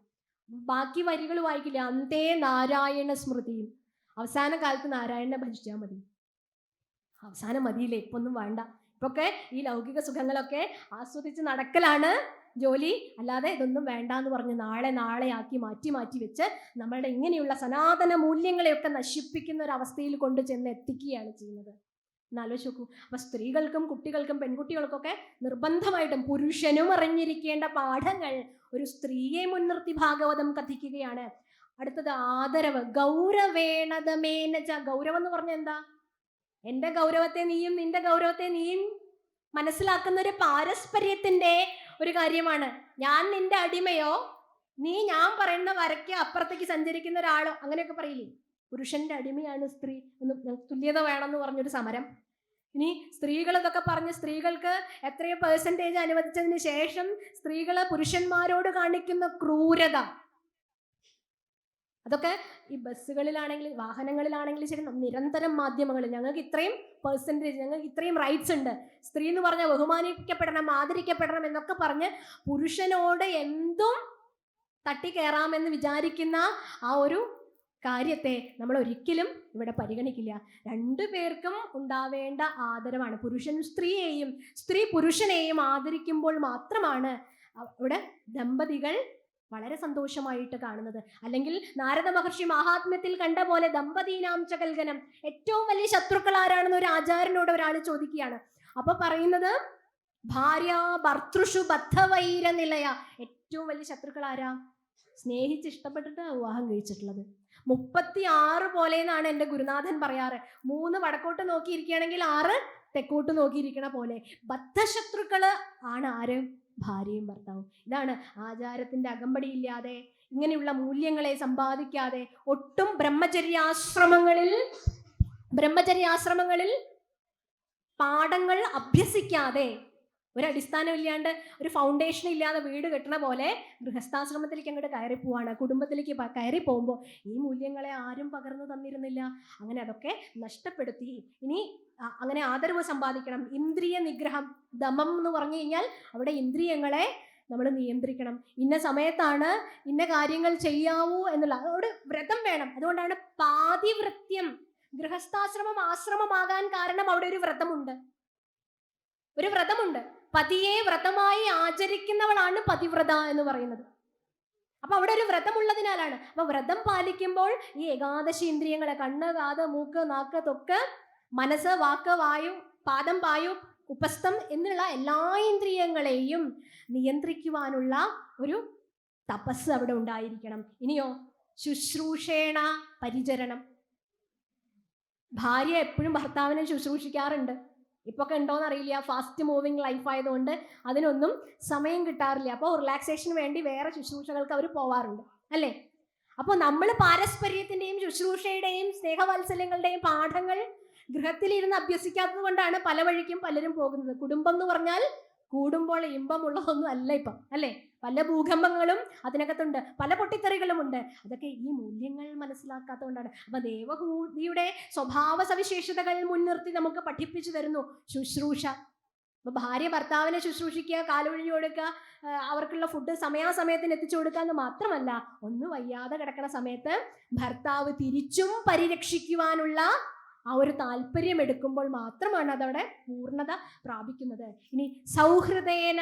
[SPEAKER 1] ബാക്കി വരികൾ വായിക്കില്ല. അന്തേ നാരായണ സ്മൃതിയും. അവസാന കാലത്ത് നാരായണനെ ഭജിച്ചാൽ മതി. അവസാനം മതിയില്ലേ, ഇപ്പൊ ഒന്നും വേണ്ട. ഇപ്പൊക്കെ ഈ ലൗകിക സുഖങ്ങളൊക്കെ ആസ്വദിച്ച് നടക്കലാണ് ജോലി. അല്ലാതെ ഇതൊന്നും വേണ്ട എന്ന് പറഞ്ഞ് നാളെ ആക്കി മാറ്റി വെച്ച് നമ്മളുടെ ഇങ്ങനെയുള്ള സനാതന മൂല്യങ്ങളെയൊക്കെ നശിപ്പിക്കുന്ന ഒരു അവസ്ഥയിൽ കൊണ്ട് ചെന്ന് എത്തിക്കുകയാണ് ചെയ്യുന്നത്. എന്നാലോചിച്ച് നോക്കൂ. അപ്പൊ സ്ത്രീകൾക്കും കുട്ടികൾക്കും പെൺകുട്ടികൾക്കൊക്കെ നിർബന്ധമായിട്ടും പുരുഷനും അറിഞ്ഞിരിക്കേണ്ട പാഠങ്ങൾ ഒരു സ്ത്രീയെ മുൻനിർത്തി ഭാഗവതം കഥിക്കുകയാണ്. അടുത്തത് ആദരവ്. ഗൗരവേണതമേനച. ഗൗരവം എന്ന് പറഞ്ഞാൽ എന്താ? എൻ്റെ ഗൗരവത്തെ നീയും നിന്റെ ഗൗരവത്തെ നീയും മനസ്സിലാക്കുന്ന ഒരു പാരസ്പര്യത്തിന്റെ ഒരു കാര്യമാണ്. ഞാൻ നിന്റെ അടിമയോ, നീ ഞാൻ പറയുന്ന വരയ്ക്ക് അപ്പുറത്തേക്ക് സഞ്ചരിക്കുന്ന ഒരാളോ, അങ്ങനെയൊക്കെ പറയില്ലേ? പുരുഷന്റെ അടിമയാണ് സ്ത്രീ എന്ന്, തുല്യത വേണമെന്ന് പറഞ്ഞൊരു സമരം. ഇനി സ്ത്രീകൾ ഇതൊക്കെ പറഞ്ഞ് സ്ത്രീകൾക്ക് എത്രയോ % അനുവദിച്ചതിന് ശേഷം സ്ത്രീകള് പുരുഷന്മാരോട് കാണിക്കുന്ന ക്രൂരത, അതൊക്കെ ഈ ബസ്സുകളിലാണെങ്കിലും വാഹനങ്ങളിലാണെങ്കിലും ശരി, നിരന്തരം മാധ്യമങ്ങളിൽ ഞങ്ങൾക്ക് ഇത്രയും പെർസെൻറ്റേജ്, ഞങ്ങൾക്ക് ഇത്രയും റൈറ്റ്സ് ഉണ്ട്, സ്ത്രീ എന്ന് പറഞ്ഞാൽ ബഹുമാനിക്കപ്പെടണം, ആദരിക്കപ്പെടണം എന്നൊക്കെ പറഞ്ഞ് പുരുഷനോട് എന്തും തട്ടിക്കയറാമെന്ന് വിചാരിക്കുന്ന ആ ഒരു കാര്യത്തെ നമ്മൾ ഒരിക്കലും ഇവിടെ പരിഗണിക്കില്ല. രണ്ടു പേർക്കും ഉണ്ടാവേണ്ട ആദരവാണ്. പുരുഷൻ സ്ത്രീയെയും സ്ത്രീ പുരുഷനെയും ആദരിക്കുമ്പോൾ മാത്രമാണ് ഇവിടെ ദമ്പതികൾ വളരെ സന്തോഷമായിട്ട് കാണുന്നത്. അല്ലെങ്കിൽ നാരദ മഹർഷി മഹാത്മ്യത്തിൽ കണ്ട പോലെ ദമ്പതീനാം ച കൽഗനം, ഏറ്റവും വലിയ ശത്രുക്കൾ ആരാണെന്ന് ഒരു ആചാര്യനോട് ഒരാൾ ചോദിക്കുകയാണ്. അപ്പൊ പറയുന്നത് ഭാര്യ ഭർത്തൃഷു ബദ്ധവൈര നിലയ, ഏറ്റവും വലിയ ശത്രുക്കൾ ആരാ? സ്നേഹിച്ച് ഇഷ്ടപ്പെട്ടിട്ട് വിവാഹം കഴിച്ചിട്ടുള്ളത്. 36 പോലെ എന്നാണ് എൻ്റെ ഗുരുനാഥൻ പറയാറ്. 3 വടക്കോട്ട് നോക്കിയിരിക്കുകയാണെങ്കിൽ 6 തെക്കോട്ട് നോക്കിയിരിക്കണ പോലെ. ബദ്ധശത്രുക്കള് ആണ് ആര്? ഭാര്യയും ഭർത്താവും. ഇതാണ് ആചാരത്തിന്റെ അകമ്പടിയില്ലാതെ, ഇങ്ങനെയുള്ള മൂല്യങ്ങളെ സമ്പാദിക്കാതെ, ഒട്ടും ബ്രഹ്മചര്യാശ്രമങ്ങളിൽ പാഠങ്ങൾ അഭ്യസിക്കാതെ, ഒരടിസ്ഥാനം ഇല്ലാണ്ട്, ഒരു ഫൗണ്ടേഷൻ ഇല്ലാതെ വീട് കെട്ടണ പോലെ ഗൃഹസ്ഥാശ്രമത്തിലേക്ക് അങ്ങോട്ട് കയറി പോവാണ്. കുടുംബത്തിലേക്ക് കയറി പോകുമ്പോൾ ഈ മൂല്യങ്ങളെ ആരും പകർന്നു തന്നിരുന്നില്ല. അങ്ങനെ അതൊക്കെ നഷ്ടപ്പെടുത്തി. ഇനി അങ്ങനെ ആദരവ് സമ്പാദിക്കണം. ഇന്ദ്രിയ നിഗ്രഹം, ദമം എന്ന് പറഞ്ഞു കഴിഞ്ഞാൽ അവിടെ ഇന്ദ്രിയങ്ങളെ നമ്മൾ നിയന്ത്രിക്കണം. ഇന്ന സമയത്താണ് ഇന്ന കാര്യങ്ങൾ ചെയ്യാവൂ എന്നുള്ള ഒരു വ്രതം വേണം. അതുകൊണ്ടാണ് പാതിവൃത്യം. ഗൃഹസ്ഥാശ്രമം ആശ്രമമാകാൻ കാരണം അവിടെ ഒരു വ്രതമുണ്ട്. പതിയെ വ്രതമായി ആചരിക്കുന്നവളാണ് പതിവ്രത എന്ന് പറയുന്നത്. അപ്പൊ അവിടെ ഒരു വ്രതമുള്ളതിനാലാണ്. അപ്പൊ വ്രതം പാലിക്കുമ്പോൾ ഈ ഏകാദശി ഇന്ദ്രിയങ്ങളെ, കണ്ണ്, കാത്, മൂക്ക്, നാക്ക്, തൊക്ക്, മനസ്സ്, വാക്ക്, വായു, പാദം, പായു, ഉപസ്ഥം എന്നുള്ള എല്ലാ ഇന്ദ്രിയങ്ങളെയും നിയന്ത്രിക്കുവാനുള്ള ഒരു തപസ് അവിടെ ഉണ്ടായിരിക്കണം. ഇനിയോ ശുശ്രൂഷേണ പരിചരണം. ഭാര്യ എപ്പോഴും ഭർത്താവിനെ ശുശ്രൂഷിക്കാറുണ്ട്. ഇപ്പൊക്കെ ഉണ്ടോയെന്ന് അറിയില്ല, ഫാസ്റ്റ് മൂവിങ് ലൈഫ് ആയതുകൊണ്ട് അതിനൊന്നും സമയം കിട്ടാറില്ല. അപ്പോൾ റിലാക്സേഷന് വേണ്ടി വേറെ ശുശ്രൂഷകൾക്ക് അവർ പോവാറുണ്ട്, അല്ലേ? അപ്പോൾ നമ്മൾ പാരസ്പര്യത്തിൻ്റെയും ശുശ്രൂഷയുടെയും സ്നേഹവാത്സല്യങ്ങളുടെയും പാഠങ്ങൾ ഗൃഹത്തിലിരുന്ന് അഭ്യസിക്കാത്തത് കൊണ്ടാണ് പല വഴിക്കും പലരും പോകുന്നത്. കുടുംബം എന്ന് പറഞ്ഞാൽ കൂടുമ്പോൾ ഇമ്പമുള്ളതൊന്നും അല്ല ഇപ്പം, അല്ലേ? പല ഭൂകമ്പങ്ങളും അതിനകത്തുണ്ട്, പല പൊട്ടിത്തെറികളുമുണ്ട്. അതൊക്കെ ഈ മൂല്യങ്ങൾ മനസ്സിലാക്കാത്തതുകൊണ്ടാണ്. അപ്പൊ ദേവഹൂതിയുടെ സ്വഭാവ സവിശേഷതകൾ മുൻനിർത്തി നമുക്ക് പഠിപ്പിച്ചു തരുന്നു ശുശ്രൂഷ. അപ്പൊ ഭാര്യ ഭർത്താവിനെ ശുശ്രൂഷിക്കുക, കാലൊഴിഞ്ഞു കൊടുക്കുക, അവർക്കുള്ള ഫുഡ് സമയാസമയത്തിന് എത്തിച്ചു കൊടുക്കുക എന്ന് മാത്രമല്ല, ഒന്ന് വയ്യാതെ കിടക്കണ സമയത്ത് ഭർത്താവ് തിരിച്ചും പരിരക്ഷിക്കുവാനുള്ള ആ ഒരു താല്പര്യം എടുക്കുമ്പോൾ മാത്രമാണ് അതവിടെ പൂർണ്ണത പ്രാപിക്കുന്നത്. ഇനി സൗഹൃദേന,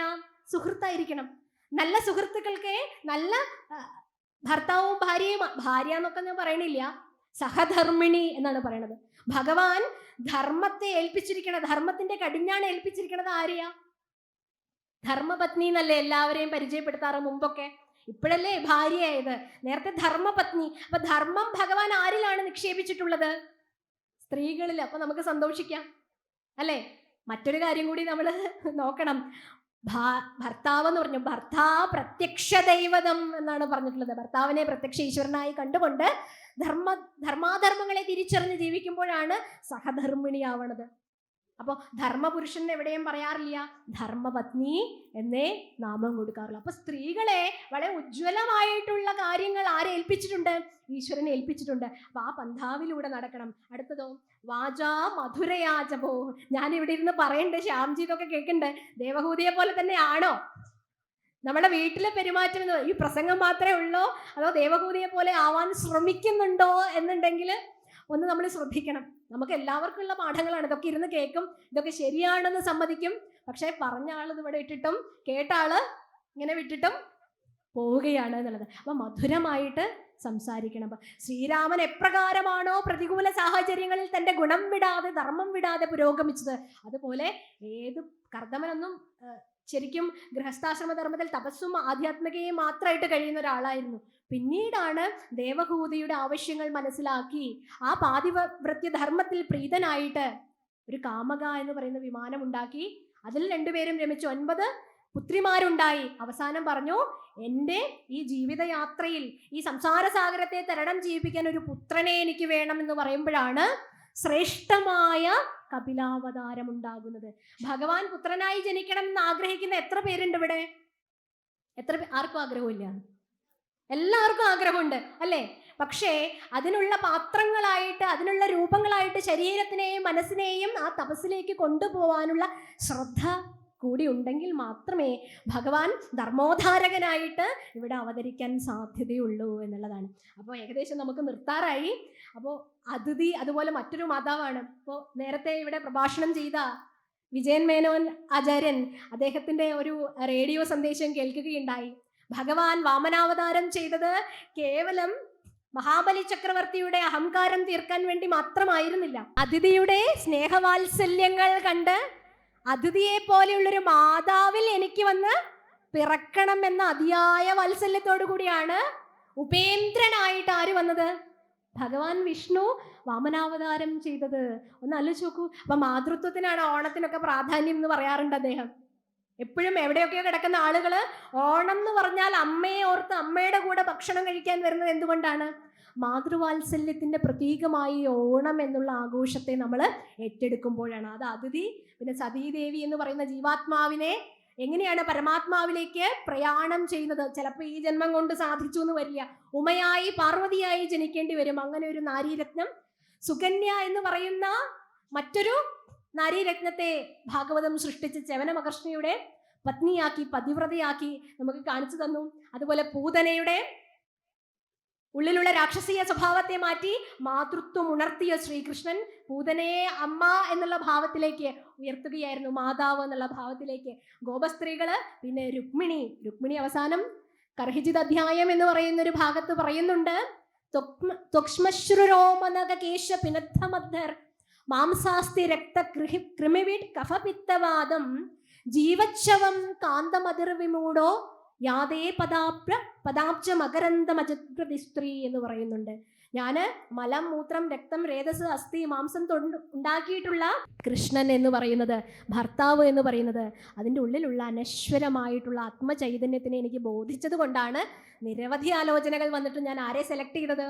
[SPEAKER 1] സുഹൃത്തായിരിക്കണം. നല്ല സുഹൃത്തുക്കൾക്ക് നല്ല ഭർത്താവും ഭാര്യയും, ഭാര്യ എന്നൊക്കെ ഞാൻ പറയണില്ല, സഹധർമ്മിണി എന്നാണ് പറയണത്. ഭഗവാൻ ധർമ്മത്തെ ഏൽപ്പിച്ചിരിക്കണത്, ധർമ്മത്തിന്റെ കടിഞ്ഞാണ് ഏൽപ്പിച്ചിരിക്കണത് ആരെയാ? ധർമ്മപത്നി എന്നല്ലേ എല്ലാവരെയും പരിചയപ്പെടുത്താറ് മുമ്പൊക്കെ. ഇപ്പോഴല്ലേ ഭാര്യയായത്, നേരത്തെ ധർമ്മപത്നി. അപ്പൊ ധർമ്മം ഭഗവാൻ ആരിലാണ് നിക്ഷേപിച്ചിട്ടുള്ളത്? സ്ത്രീകളിൽ. അപ്പൊ നമുക്ക് സന്തോഷിക്കാം, അല്ലേ? മറ്റൊരു കാര്യം കൂടി നമ്മൾ നോക്കണം. ഭർത്താവ് എന്ന് പറഞ്ഞു, പ്രത്യക്ഷ ദൈവതം എന്നാണ് പറഞ്ഞിട്ടുള്ളത്. ഭർത്താവിനെ പ്രത്യക്ഷ ഈശ്വരനായി കണ്ടുകൊണ്ട് ധർമാധർമ്മങ്ങളെ തിരിച്ചറിഞ്ഞ് ജീവിക്കുമ്പോഴാണ് സഹധർമ്മിണിയാവണത്. അപ്പോൾ ധർമ്മപുരുഷൻ എവിടെയും പറയാറില്ല, ധർമ്മപത്നി എന്നേ നാമം കൊടുക്കാറില്ല. അപ്പൊ സ്ത്രീകളെ വളരെ ഉജ്ജ്വലമായിട്ടുള്ള കാര്യങ്ങൾ ആരെ ഏൽപ്പിച്ചിട്ടുണ്ട്? ഈശ്വരനെ ഏൽപ്പിച്ചിട്ടുണ്ട്. അപ്പൊ ആ പന്ഥാവിലൂടെ നടക്കണം. അടുത്തതോ വാചാ മധുരയാചപോ. ഞാൻ ഇവിടെ ഇരുന്ന് പറയണ്ട്, ശ്യാംജി ഇതൊക്കെ കേൾക്കണ്ട്, ദേവഹൂതിയെ പോലെ തന്നെ ആണോ നമ്മുടെ വീട്ടിലെ പെരുമാറ്റം? ഈ പ്രസംഗം മാത്രമേ ഉള്ളൂ, അതോ ദേവഹൂതിയെ പോലെ ആവാൻ ശ്രമിക്കുന്നുണ്ടോ എന്നുണ്ടെങ്കിൽ ഒന്ന് നമ്മൾ ശ്രദ്ധിക്കണം. നമുക്ക് എല്ലാവർക്കും ഉള്ള പാഠങ്ങളാണ് ഇതൊക്കെ. ഇരുന്ന് കേൾക്കും, ഇതൊക്കെ ശരിയാണെന്ന് സമ്മതിക്കും. പക്ഷെ പറഞ്ഞ ആൾ ഇവിടെ ഇട്ടിട്ടും കേട്ട ആള് ഇങ്ങനെ വിട്ടിട്ടും പോവുകയാണ് എന്നുള്ളത്. അപ്പൊ മധുരമായിട്ട് സംസാരിക്കണം. അപ്പൊ ശ്രീരാമൻ എപ്രകാരമാണോ പ്രതികൂല സാഹചര്യങ്ങളിൽ തന്റെ ഗുണം വിടാതെ, ധർമ്മം വിടാതെ പുരോഗമിച്ചത്, അതുപോലെ ഏത് കർദമനൊന്നും ശരിക്കും ഗൃഹസ്ഥാശ്രമ ധർമ്മത്തിൽ തപസ്സും ആധ്യാത്മികയും മാത്രമായിട്ട് കഴിയുന്ന ഒരാളായിരുന്നു. പിന്നീടാണ് ദേവഹൂതിയുടെ ആവശ്യങ്ങൾ മനസ്സിലാക്കി ആ പാതിവ്രത്യധർമ്മത്തിൽ പ്രീതനായിട്ട് ഒരു കാമക എന്ന് പറയുന്ന വിമാനം ഉണ്ടാക്കി. അതിൽ 2 പേരും രമിച്ചു, 9 പുത്രിമാരുണ്ടായി. അവസാനം പറഞ്ഞു, എൻ്റെ ഈ ജീവിതയാത്രയിൽ ഈ സംസാര സാഗരത്തെ തരണം ചെയ്യിപ്പിക്കാൻ ഒരു പുത്രനെ എനിക്ക് വേണം എന്ന് പറയുമ്പോഴാണ് ശ്രേഷ്ഠമായ കപിലാവതാരം ഉണ്ടാകുന്നത്. ഭഗവാൻ പുത്രനായി ജനിക്കണം എന്ന് ആഗ്രഹിക്കുന്ന എത്ര പേരുണ്ട് ഇവിടെ? ആർക്കും ആഗ്രഹമില്ല? എല്ലാവർക്കും ആഗ്രഹമുണ്ട്, അല്ലേ? പക്ഷേ അതിനുള്ള പാത്രങ്ങളായിട്ട്, അതിനുള്ള രൂപങ്ങളായിട്ട് ശരീരത്തിനെയും മനസ്സിനെയും ആ തപസ്സിലേക്ക് കൊണ്ടുപോകാനുള്ള ശ്രദ്ധ കൂടി ഉണ്ടെങ്കിൽ മാത്രമേ ഭഗവാൻ ധർമ്മോദ്ധാരകനായിട്ട് ഇവിടെ അവതരിക്കാൻ സാധ്യതയുള്ളൂ എന്നുള്ളതാണ്. അപ്പോൾ ഏകദേശം നമുക്ക് നിർത്താറായി. അപ്പോൾ അതിഥി അതുപോലെ മറ്റൊരു മാതാവാണ്. ഇപ്പോൾ നേരത്തെ ഇവിടെ പ്രഭാഷണം ചെയ്ത വിജയൻ മേനോൻ ആചാര്യൻ അദ്ദേഹത്തിൻ്റെ ഒരു റേഡിയോ സന്ദേശം കേൾക്കുകയുണ്ടായി. ഭഗവാൻ വാമനാവതാരം ചെയ്തത് കേവലം മഹാബലി ചക്രവർത്തിയുടെ അഹങ്കാരം തീർക്കാൻ വേണ്ടി മാത്രമായിരുന്നില്ല. അതിഥിയുടെ സ്നേഹവാത്സല്യങ്ങൾ കണ്ട് അതിഥിയെ പോലെയുള്ളൊരു മാതാവിൽ എനിക്ക് വന്ന് പിറക്കണം എന്ന അതിയായ വാത്സല്യത്തോടു കൂടിയാണ് ഉപേന്ദ്രനായിട്ട് ആര് വന്നത്? ഭഗവാൻ വിഷ്ണു വാമനാവതാരം ചെയ്തത്. ഒന്ന് ആലോചിച്ച് നോക്കൂ. അപ്പൊ മാതൃത്വത്തിനാണ് ഓണത്തിനൊക്കെ പ്രാധാന്യം എന്ന് പറയാറുണ്ട് അദ്ദേഹം. എപ്പോഴും എവിടെയൊക്കെയോ കിടക്കുന്ന ആളുകൾ ഓണം എന്ന് പറഞ്ഞാൽ അമ്മയെ ഓർത്ത് അമ്മയുടെ കൂടെ ഭക്ഷണം കഴിക്കാൻ വരുന്നത് എന്തുകൊണ്ടാണ്? മാതൃവാത്സല്യത്തിന്റെ പ്രതീകമായി ഓണം എന്നുള്ള ആഘോഷത്തെ നമ്മൾ ഏറ്റെടുക്കുമ്പോഴാണ്. അത് അതിഥി, പിന്നെ സതീദേവി എന്ന് പറയുന്ന ജീവാത്മാവിനെ എങ്ങനെയാണ് പരമാത്മാവിലേക്ക് പ്രയാണം ചെയ്യുന്നത്? ചിലപ്പോൾ ഈ ജന്മം കൊണ്ട് സാധിച്ചു എന്ന് വരില്ല, ഉമയായി പാർവതിയായി ജനിക്കേണ്ടി വരും. അങ്ങനെ ഒരു നാരീരത്നം സുകന്യ എന്ന് പറയുന്ന മറ്റൊരു നാരീരത്നത്തെ ഭാഗവതം സൃഷ്ടിച്ച് ച്യവന മഹർഷിയുടെ പത്നിയാക്കി, പതിവ്രതയാക്കി നമുക്ക് കാണിച്ചു തന്നു. അതുപോലെ പൂതനയുടെ ഉള്ളിലുള്ള രാക്ഷസീയ സ്വഭാവത്തെ മാറ്റി മാതൃത്വം ഉണർത്തിയ ശ്രീകൃഷ്ണൻ പൂതനയെ അമ്മ എന്നുള്ള ഭാവത്തിലേക്ക് ഉയർത്തുകയായിരുന്നു, മാതാവ് എന്നുള്ള ഭാവത്തിലേക്ക്. ഗോപസ്ത്രീകള്, പിന്നെ രുക്മിണി അവസാനം കർഹിജിത് അധ്യായം എന്ന് പറയുന്ന ഒരു ഭാഗത്ത് പറയുന്നുണ്ട്, കേശ പിനദ്ധമദ്ധർ മാംസാസ്തി രക്ത കൃമിവിഡ് കഫപിത്തവാദം ജീവച്ഛവം കാന്തമതിർവിമൂഢോ യാതേ പദാബ്ജ മകരന്തമജൃതി സ്ത്രീ എന്ന് പറയുന്നുണ്ട്. ഞാന് മലം, മൂത്രം, രക്തം, രേതസ്, അസ്ഥി, മാംസം ഉണ്ടാക്കിയിട്ടുള്ള കൃഷ്ണൻ എന്ന് പറയുന്നത്, ഭർത്താവ് എന്ന് പറയുന്നത്, അതിൻ്റെ ഉള്ളിലുള്ള അനശ്വരമായിട്ടുള്ള ആത്മചൈതന്യത്തിനെ എനിക്ക് ബോധിച്ചത് കൊണ്ടാണ് നിരവധി ആലോചനകൾ വന്നിട്ട് ഞാൻ ആരെ സെലക്ട് ചെയ്തത്?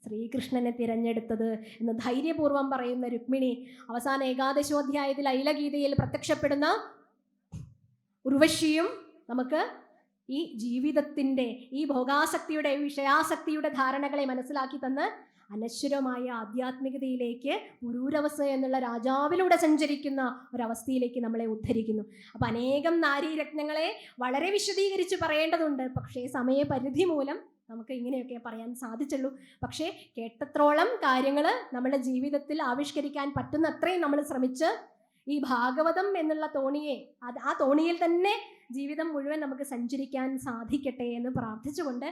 [SPEAKER 1] ശ്രീകൃഷ്ണനെ തിരഞ്ഞെടുത്തത് എന്ന് ധൈര്യപൂർവ്വം പറയുന്ന രുക്മിണി. അവസാന ഏകാദശോധ്യായത്തിൽ ഐലഗീതയിൽ പ്രത്യക്ഷപ്പെടുന്ന ഉർവശിയും നമുക്ക് ഈ ജീവിതത്തിൻ്റെ, ഈ ഭോഗാസക്തിയുടെ, വിഷയാസക്തിയുടെ ധാരണകളെ മനസ്സിലാക്കി തന്ന് അനശ്വരമായ ആധ്യാത്മികതയിലേക്ക് പുരൂരവസ് എന്നുള്ള രാജാവിലൂടെ സഞ്ചരിക്കുന്ന ഒരവസ്ഥയിലേക്ക് നമ്മളെ ഉദ്ധരിക്കുന്നു. അപ്പം അനേകം നാരീരത്നങ്ങളെ വളരെ വിശദീകരിച്ച് പറയേണ്ടതുണ്ട്. പക്ഷേ സമയപരിധി മൂലം നമുക്ക് ഇങ്ങനെയൊക്കെ പറയാൻ സാധിച്ചുള്ളൂ. പക്ഷേ കേട്ടത്രോളം കാര്യങ്ങൾ നമ്മുടെ ജീവിതത്തിൽ ആവിഷ്കരിക്കാൻ പറ്റുന്ന അത്രയും നമ്മൾ ശ്രമിച്ച് ഈ ഭാഗവതം എന്നുള്ള തോണിയെ, ആ തോണിയിൽ തന്നെ ജീവിതം മുഴുവൻ നമുക്ക് സഞ്ചരിക്കാൻ സാധിക്കട്ടെ എന്ന് പ്രാർത്ഥിച്ചുകൊണ്ട്